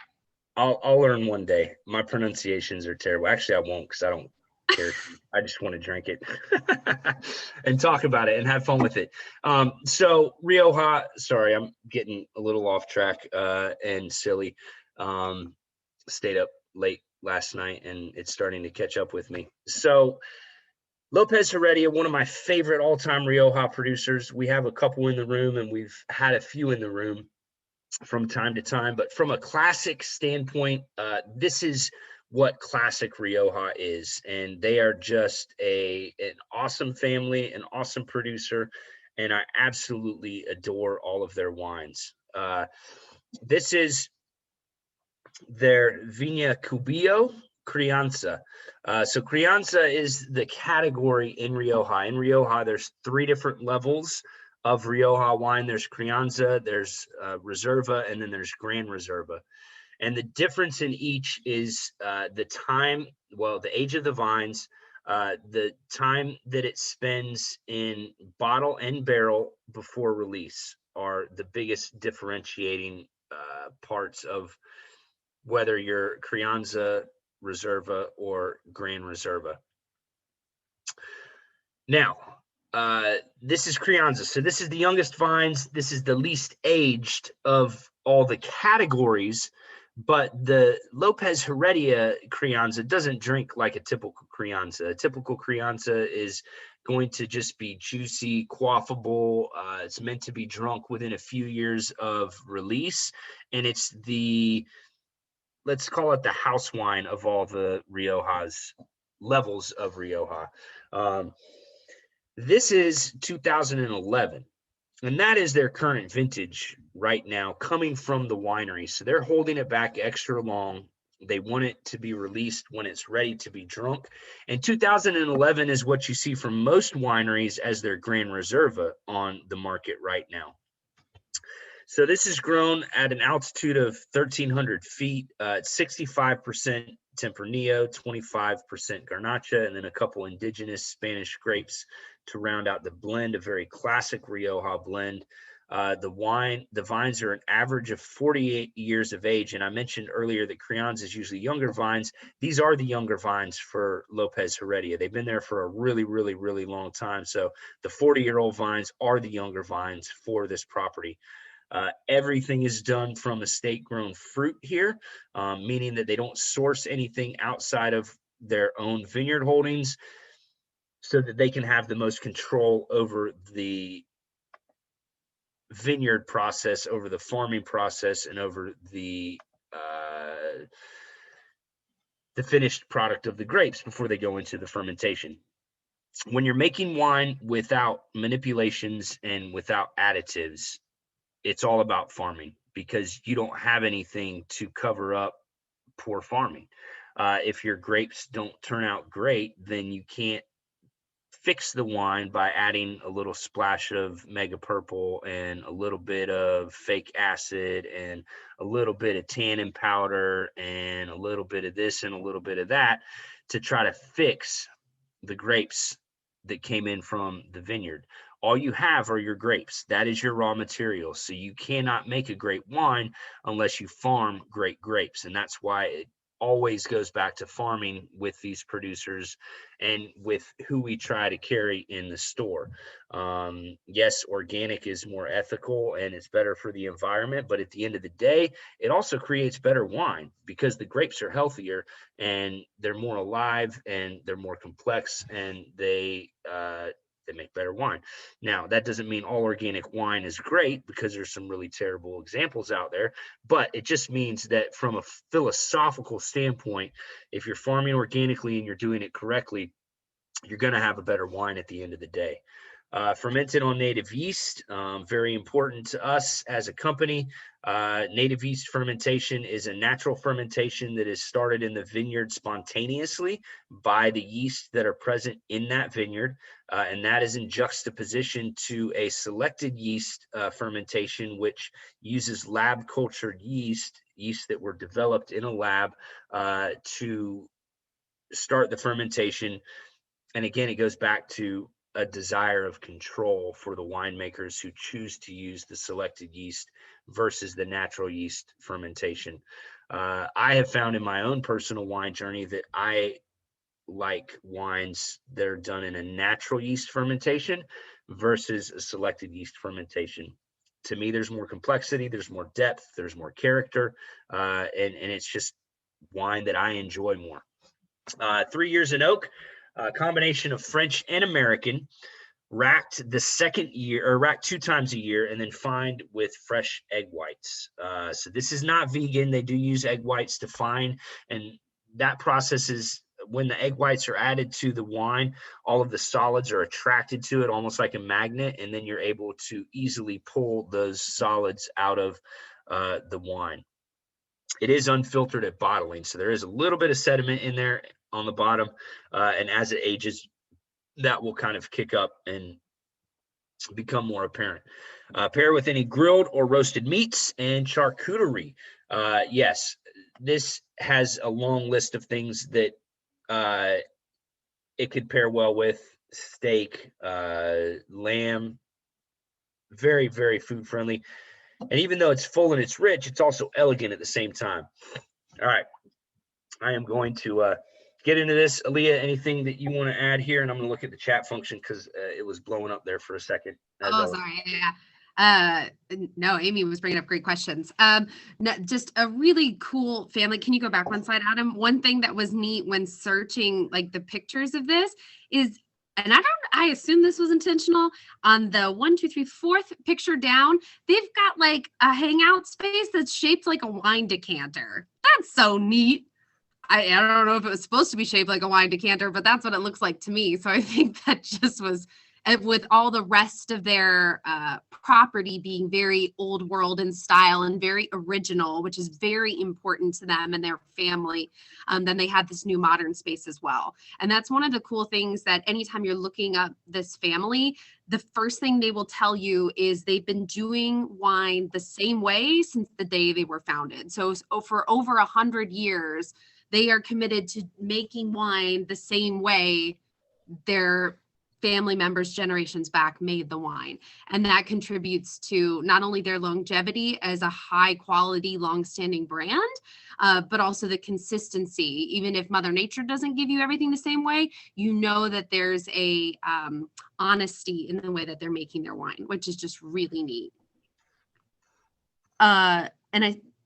S2: I'll learn one day. My pronunciations are terrible. Actually, I won't because I don't care. I just want to drink it and talk about it and have fun with it. So Rioja, sorry, I'm getting a little off track and silly. Stayed up late last night and it's starting to catch up with me. So Lopez Heredia, one of my favorite all-time Rioja producers. We have a couple in the room and we've had a few in the room from time to time, but from a classic standpoint, this is what classic Rioja is, and they are just an awesome family, an awesome producer, and I absolutely adore all of their wines. This is their Viña Cubillo Crianza. So Crianza is the category in Rioja. In Rioja, there's 3 different levels of Rioja wine. There's Crianza, there's Reserva, and then there's Gran Reserva. And the difference in each is the time, well, the age of the vines, the time that it spends in bottle and barrel before release are the biggest differentiating parts of whether you're Crianza, Reserva, or Gran Reserva. Now, this is Crianza. So this is the youngest vines. This is the least aged of all the categories, but the Lopez Heredia Crianza doesn't drink like a typical Crianza. A typical Crianza is going to just be juicy, quaffable. It's meant to be drunk within a few years of release. And it's the, let's call it the house wine of all the Riojas, levels of Rioja. This is 2011, and that is their current vintage right now coming from the winery. So they're holding it back extra long. They want it to be released when it's ready to be drunk. And 2011 is what you see from most wineries as their Gran Reserva on the market right now. So this is grown at an altitude of 1,300 feet, 65% Tempranillo, 25% Garnacha, and then a couple indigenous Spanish grapes to round out the blend, a very classic Rioja blend. The vines are an average of 48 years of age. And I mentioned earlier that Crianza is usually younger vines. These are the younger vines for Lopez Heredia. They've been there for a really, really, really long time. So the 40-year-old vines are the younger vines for this property. Everything is done from estate-grown fruit here, meaning that they don't source anything outside of their own vineyard holdings so that they can have the most control over the vineyard process, over the farming process, and over the finished product of the grapes before they go into the fermentation. When you're making wine without manipulations and without additives, it's all about farming because you don't have anything to cover up poor farming. If your grapes don't turn out great, then you can't fix the wine by adding a little splash of mega purple and a little bit of fake acid and a little bit of tannin powder and a little bit of this and a little bit of that to try to fix the grapes that came in from the vineyard. All you have are your grapes. That is your raw material. So you cannot make a great wine unless you farm great grapes. And that's why always goes back to farming with these producers and with who we try to carry in the store. Yes, organic is more ethical and it's better for the environment, but at the end of the day, it also creates better wine because the grapes are healthier and they're more alive and they're more complex, and they make better wine. Now, that doesn't mean all organic wine is great, because there's some really terrible examples out there, but it just means that from a philosophical standpoint, if you're farming organically and you're doing it correctly, you're going to have a better wine at the end of the day. Fermented on native yeast, very important to us as a company. Native yeast fermentation is a natural fermentation that is started in the vineyard spontaneously by the yeast that are present in that vineyard. And that is in juxtaposition to a selected yeast fermentation, which uses lab cultured yeast that were developed in a lab to start the fermentation. And again, it goes back to a desire of control for the winemakers who choose to use the selected yeast versus the natural yeast fermentation. I have found in my own personal wine journey that I like wines that are done in a natural yeast fermentation versus a selected yeast fermentation. To me, there's more complexity, there's more depth, there's more character, and it's just wine that I enjoy more. 3 years in oak. A combination of French and American, racked the second year, or racked 2 times a year, and then fined with fresh egg whites. So this is not vegan. They do use egg whites to fine, and that process is when the egg whites are added to the wine, all of the solids are attracted to it almost like a magnet, and then you're able to easily pull those solids out of the wine. It is unfiltered at bottling, so there is a little bit of sediment in there on the bottom, and as it ages, that will kind of kick up and become more apparent. Pair with any grilled or roasted meats and charcuterie. Yes, this has a long list of things that it could pair well with. Steak, lamb, very, very food friendly. And even though it's full and it's rich, it's also elegant at the same time. All right. I am going to get into this. Aaliyah, anything that you want to add here? And I'm going to look at the chat function because it was blowing up there for a second.
S1: Sorry. Yeah. No, Amy was bringing up great questions. No, just a really cool family. Can you go back one slide, Adam? One thing that was neat when searching like the pictures of this is, and I assume this was intentional, on the 1, 2, 3, 4th picture down, they've got like a hangout space that's shaped like a wine decanter. That's so neat. I don't know if it was supposed to be shaped like a wine decanter, but that's what it looks like to me. So I think that just was, with all the rest of their property being very old world in style and very original, which is very important to them and their family, then they had this new modern space as well. And that's one of the cool things, that anytime you're looking up this family, the first thing they will tell you is they've been doing wine the same way since the day they were founded. So for over 100 years, they are committed to making wine the same way their family members generations back made the wine. And that contributes to not only their longevity as a high quality, long-standing brand, but also the consistency. Even if Mother Nature doesn't give you everything the same way, you know that there's a honesty in the way that they're making their wine, which is just really neat.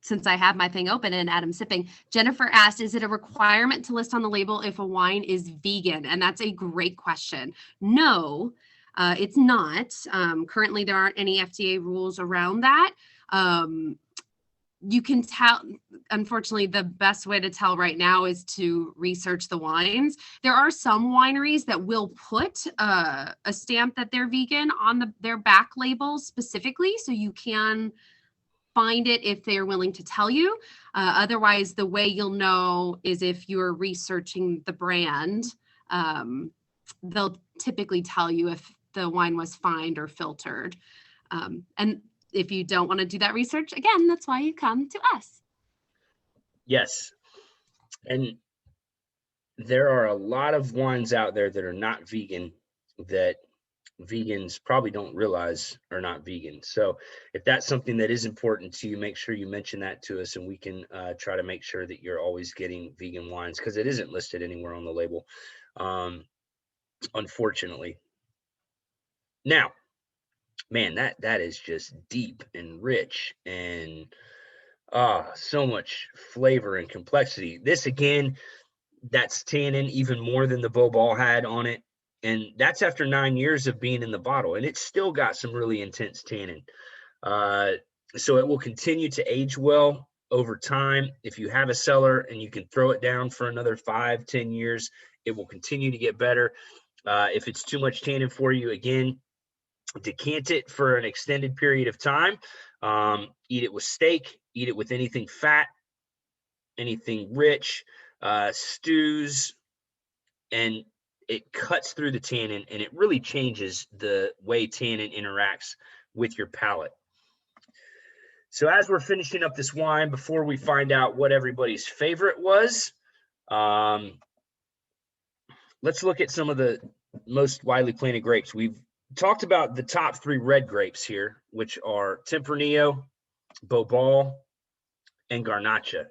S1: Since I have my thing open and Adam's sipping, Jennifer asked, is it a requirement to list on the label if a wine is vegan? And that's a great question. No, it's not. Currently, there aren't any FDA rules around that. You can tell, unfortunately, the best way to tell right now is to research the wines. There are some wineries that will put a stamp that they're vegan on their back labels specifically, so you can find it if they're willing to tell you. Otherwise, the way you'll know is if you're researching the brand. They'll typically tell you if the wine was fined or filtered. And if you don't want to do that research, again, that's why you come to us.
S2: Yes. And there are a lot of wines out there that are not vegan that vegans probably don't realize are not vegan. So if that's something that is important to you, make sure you mention that to us, and we can try to make sure that you're always getting vegan wines, because it isn't listed anywhere on the label, unfortunately. Now, man, that is just deep and rich and so much flavor and complexity. This, again, that's tannin even more than the Bobal had on it. And that's after 9 years of being in the bottle, and it's still got some really intense tannin. So it will continue to age well over time. If you have a cellar and you can throw it down for another 5-10 years, it will continue to get better. If it's too much tannin for you, again, decant it for an extended period of time. Eat it with steak, eat it with anything fat, anything rich, stews, and it cuts through the tannin, and it really changes the way tannin interacts with your palate. So as we're finishing up this wine, before we find out what everybody's favorite was, let's look at some of the most widely planted grapes. We've talked about the top 3 red grapes here, which are Tempranillo, Bobal, and Garnacha.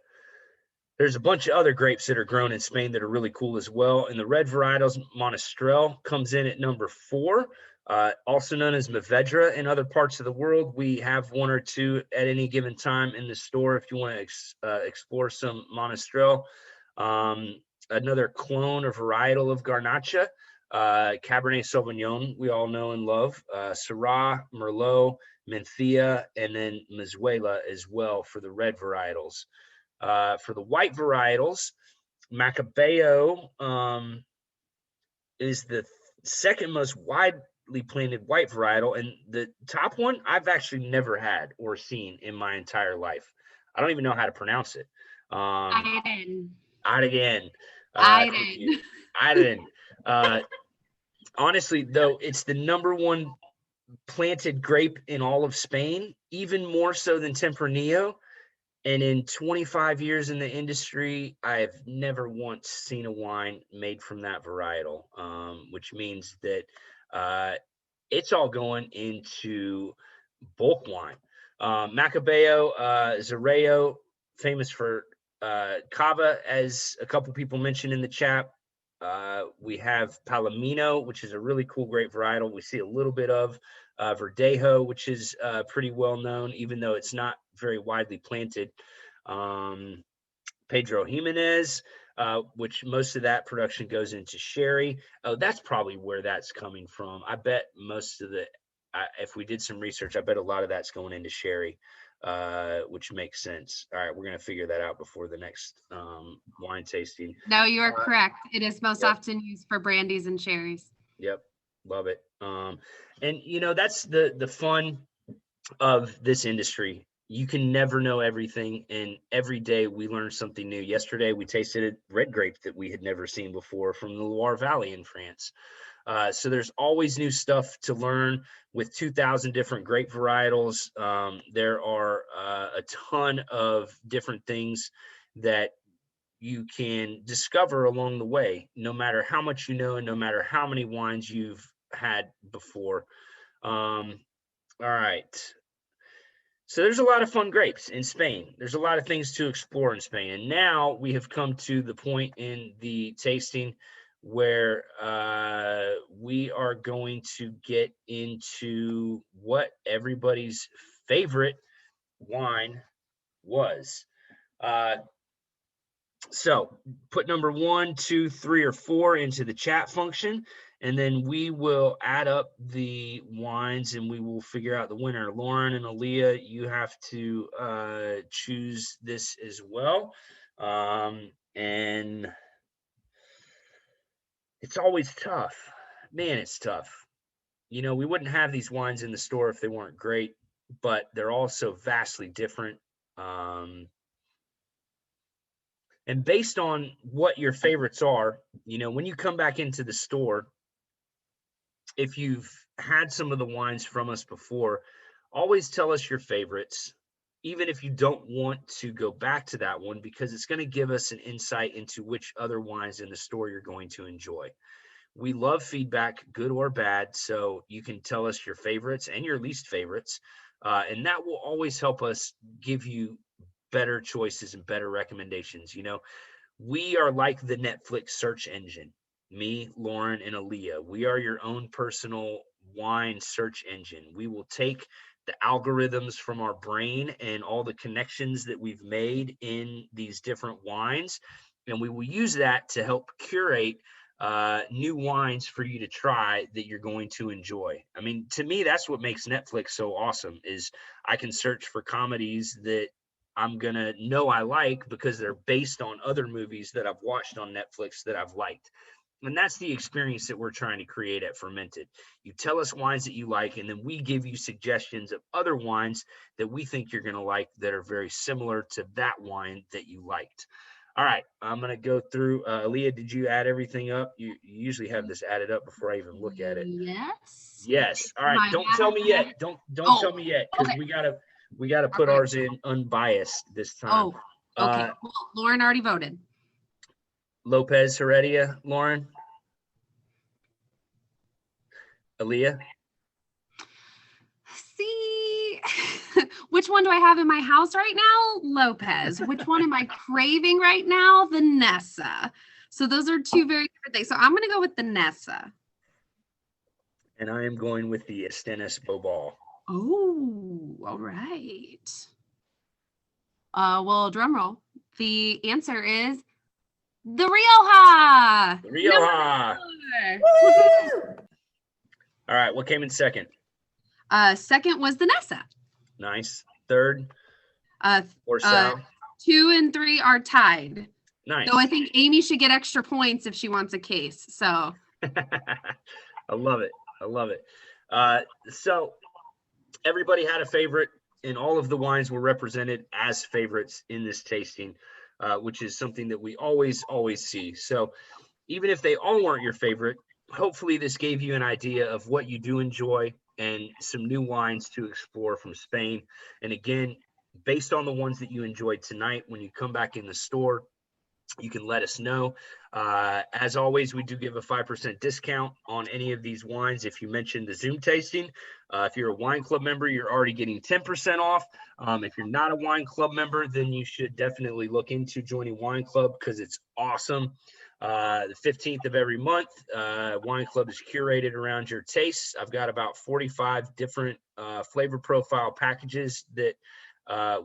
S2: There's a bunch of other grapes that are grown in Spain that are really cool as well. And the red varietals, Monastrell comes in at number 4, also known as Mourvedre in other parts of the world. We have 1 or 2 at any given time in the store if you want to explore some Monastrell. Another clone or varietal of Garnacha, Cabernet Sauvignon, we all know and love, Syrah, Merlot, Mencia, and then Mizuela as well for the red varietals. For the white varietals, Macabeo is the second most widely planted white varietal, and the top one I've actually never had or seen in my entire life. I don't even know how to pronounce it. Aiden. Honestly, though, it's the number 1 planted grape in all of Spain, even more so than Tempranillo. And in 25 years in the industry, I've never once seen a wine made from that varietal, which means that it's all going into bulk wine. Macabeo, Zareo, famous for Cava, as a couple people mentioned in the chat. We have Palomino, which is a really cool grape varietal. We see a little bit of Verdejo, which is pretty well known, even though it's not very widely planted. Pedro Jimenez, which most of that production goes into sherry. Oh, that's probably where that's coming from. I bet most of the, if we did some research, I bet a lot of that's going into sherry, which makes sense. All right, we're going to figure that out before the next wine tasting.
S1: No, you are correct. It is most often used for brandies and sherries.
S2: Yep, love it. And you know, that's the fun of this industry. You can never know everything, and every day we learn something new. Yesterday we tasted a red grape that we had never seen before from the Loire Valley in France. So there's always new stuff to learn with 2,000 different grape varietals. There are a ton of different things that you can discover along the way, no matter how much you know and no matter how many wines you've had before. All right. So there's a lot of fun grapes in Spain. There's a lot of things to explore in Spain. And now we have come to the point in the tasting where we are going to get into what everybody's favorite wine was. So put number 1, 2, 3, or 4 into the chat function, and then we will add up the wines and we will figure out the winner. Lauren and Aaliyah, you have to choose this as well. And it's always tough. Man, it's tough. You know, we wouldn't have these wines in the store if they weren't great, but they're also vastly different. And based on what your favorites are, you know, when you come back into the store, if you've had some of the wines from us before, always tell us your favorites, even if you don't want to go back to that one, because it's going to give us an insight into which other wines in the store you're going to enjoy. We love feedback, good or bad. So you can tell us your favorites and your least favorites. And that will always help us give you better choices and better recommendations. You know, we are like the Netflix search engine. Me, Lauren, and Aaliyah. We are your own personal wine search engine. We will take the algorithms from our brain and all the connections that we've made in these different wines, and we will use that to help curate new wines for you to try that you're going to enjoy. I mean, to me, that's what makes Netflix so awesome, is I can search for comedies that I'm going to know I like because they're based on other movies that I've watched on Netflix that I've liked. And that's the experience that we're trying to create at Fermented. You tell us wines that you like, and then we give you suggestions of other wines that we think you're going to like that are very similar to that wine that you liked. All right, I'm going to go through. Aaliyah, did you add everything up? You usually have this added up before I even look at it.
S1: Yes.
S2: Yes. All right. Don't tell me yet. Don't tell me yet, because
S1: okay.
S2: we gotta put ours in unbiased this time.
S1: Oh, okay. Well, Lauren already voted.
S2: Lopez Heredia, Lauren. Aaliyah.
S1: See, which one do I have in my house right now? Lopez. Which one am I craving right now? The Nessa. So those are two very different things. So I'm going to go with the Nessa.
S2: And I am going with the Estenis Bobal.
S1: Oh, all right. Well, drum roll. The answer is the Rioja.
S2: The Rioja. All right. What came in second?
S1: Second was the Nessa.
S2: Nice. Third? Or
S1: 2 and 3 are tied.
S2: Nice.
S1: So I think Amy should get extra points if she wants a case. So
S2: I love it. I love it. So everybody had a favorite, and all of the wines were represented as favorites in this tasting, which is something that we always see. So even if they all weren't your favorite, hopefully this gave you an idea of what you do enjoy and some new wines to explore from Spain. And again, based on the ones that you enjoyed tonight, when you come back in the store, you can let us know. As always, we do give a 5% discount on any of these wines if you mention the Zoom tasting. If you're a wine club member, you're already getting 10% off. If you're not a wine club member, then you should definitely look into joining wine club, because it's awesome. The 15th of every month, wine club is curated around your tastes. I've got about 45 different flavor profile packages that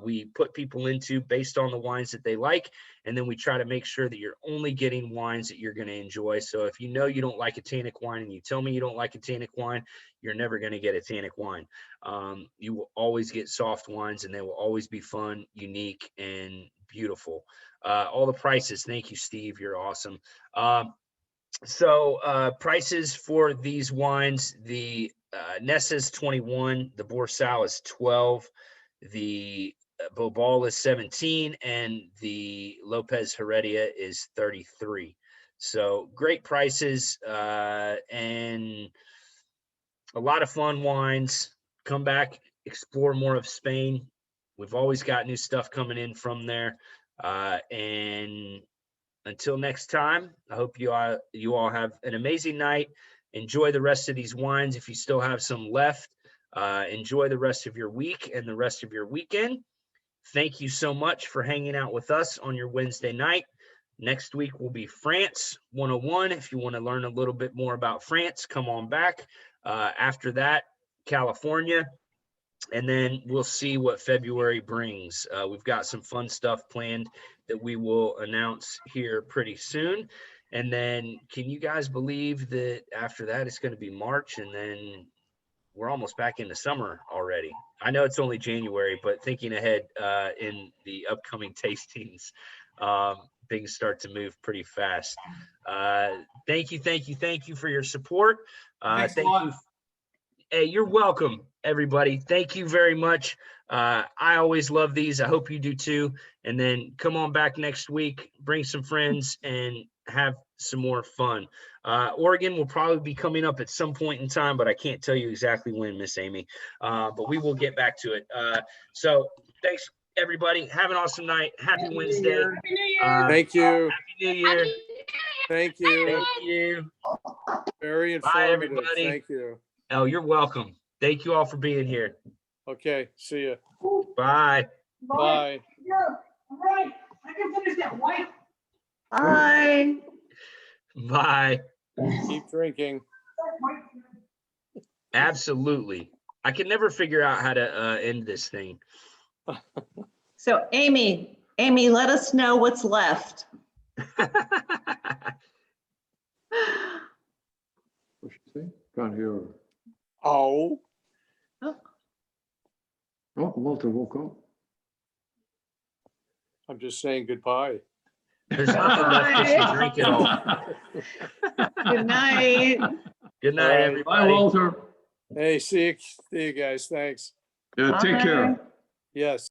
S2: we put people into based on the wines that they like. And then we try to make sure that you're only getting wines that you're going to enjoy. So if you know you don't like a tannic wine and you tell me you don't like a tannic wine, you're never going to get a tannic wine. You will always get soft wines, and they will always be fun, unique, and beautiful. All the prices. Thank you, Steve. You're awesome. So prices for these wines, the Nessa is 21, the Borsal is 12, the Bobal is 17, and the Lopez Heredia is 33. So great prices and a lot of fun wines. Come back, explore more of Spain. We've always got new stuff coming in from there. And until next time, I hope you all have an amazing night. Enjoy the rest of these wines if you still have some left. Enjoy the rest of your week and the rest of your weekend. Thank you so much for hanging out with us on your Wednesday night. Next week will be France 101. If you want to learn a little bit more about France, come on back. After that, California. And then we'll see what February brings. We've got some fun stuff planned that we will announce here pretty soon. And then can you guys believe that after that it's going to be March, and then we're almost back into summer already? I know it's only January, but thinking ahead in the upcoming tastings, things start to move pretty fast. Thank you for your support. Thank you. Hey, you're welcome, everybody. Thank you very much. I always love these. I hope you do too. And then come on back next week, bring some friends, and have some more fun. Oregon will probably be coming up at some point in time, but I can't tell you exactly when, Miss Amy. But we will get back to it. So thanks, everybody. Have an awesome night. Happy Wednesday.
S4: Thank you.
S2: Happy New Year.
S4: Thank you.
S2: Thank you.
S4: Very
S2: Bye,
S4: informative.
S2: everybody.
S4: Thank you.
S2: Oh, you're welcome. Thank you all for being here.
S4: Okay, see you.
S2: Bye.
S4: Bye.
S5: Right, I can finish that white.
S3: Bye.
S2: Bye.
S4: Keep drinking.
S2: Absolutely. I can never figure out how to end this thing.
S6: So Amy, let us know what's left.
S7: What's she say? Can't hear her.
S4: Oh,
S7: Oh, Walter woke up.
S4: I'm just saying goodbye.
S2: There's nothing left that you drink at all.
S6: Good night.
S2: Good night,
S4: All right.
S2: everybody.
S7: Bye, Walter.
S4: Hey, see you guys. Thanks.
S7: Yeah, take care.
S6: Bye.
S4: Yes.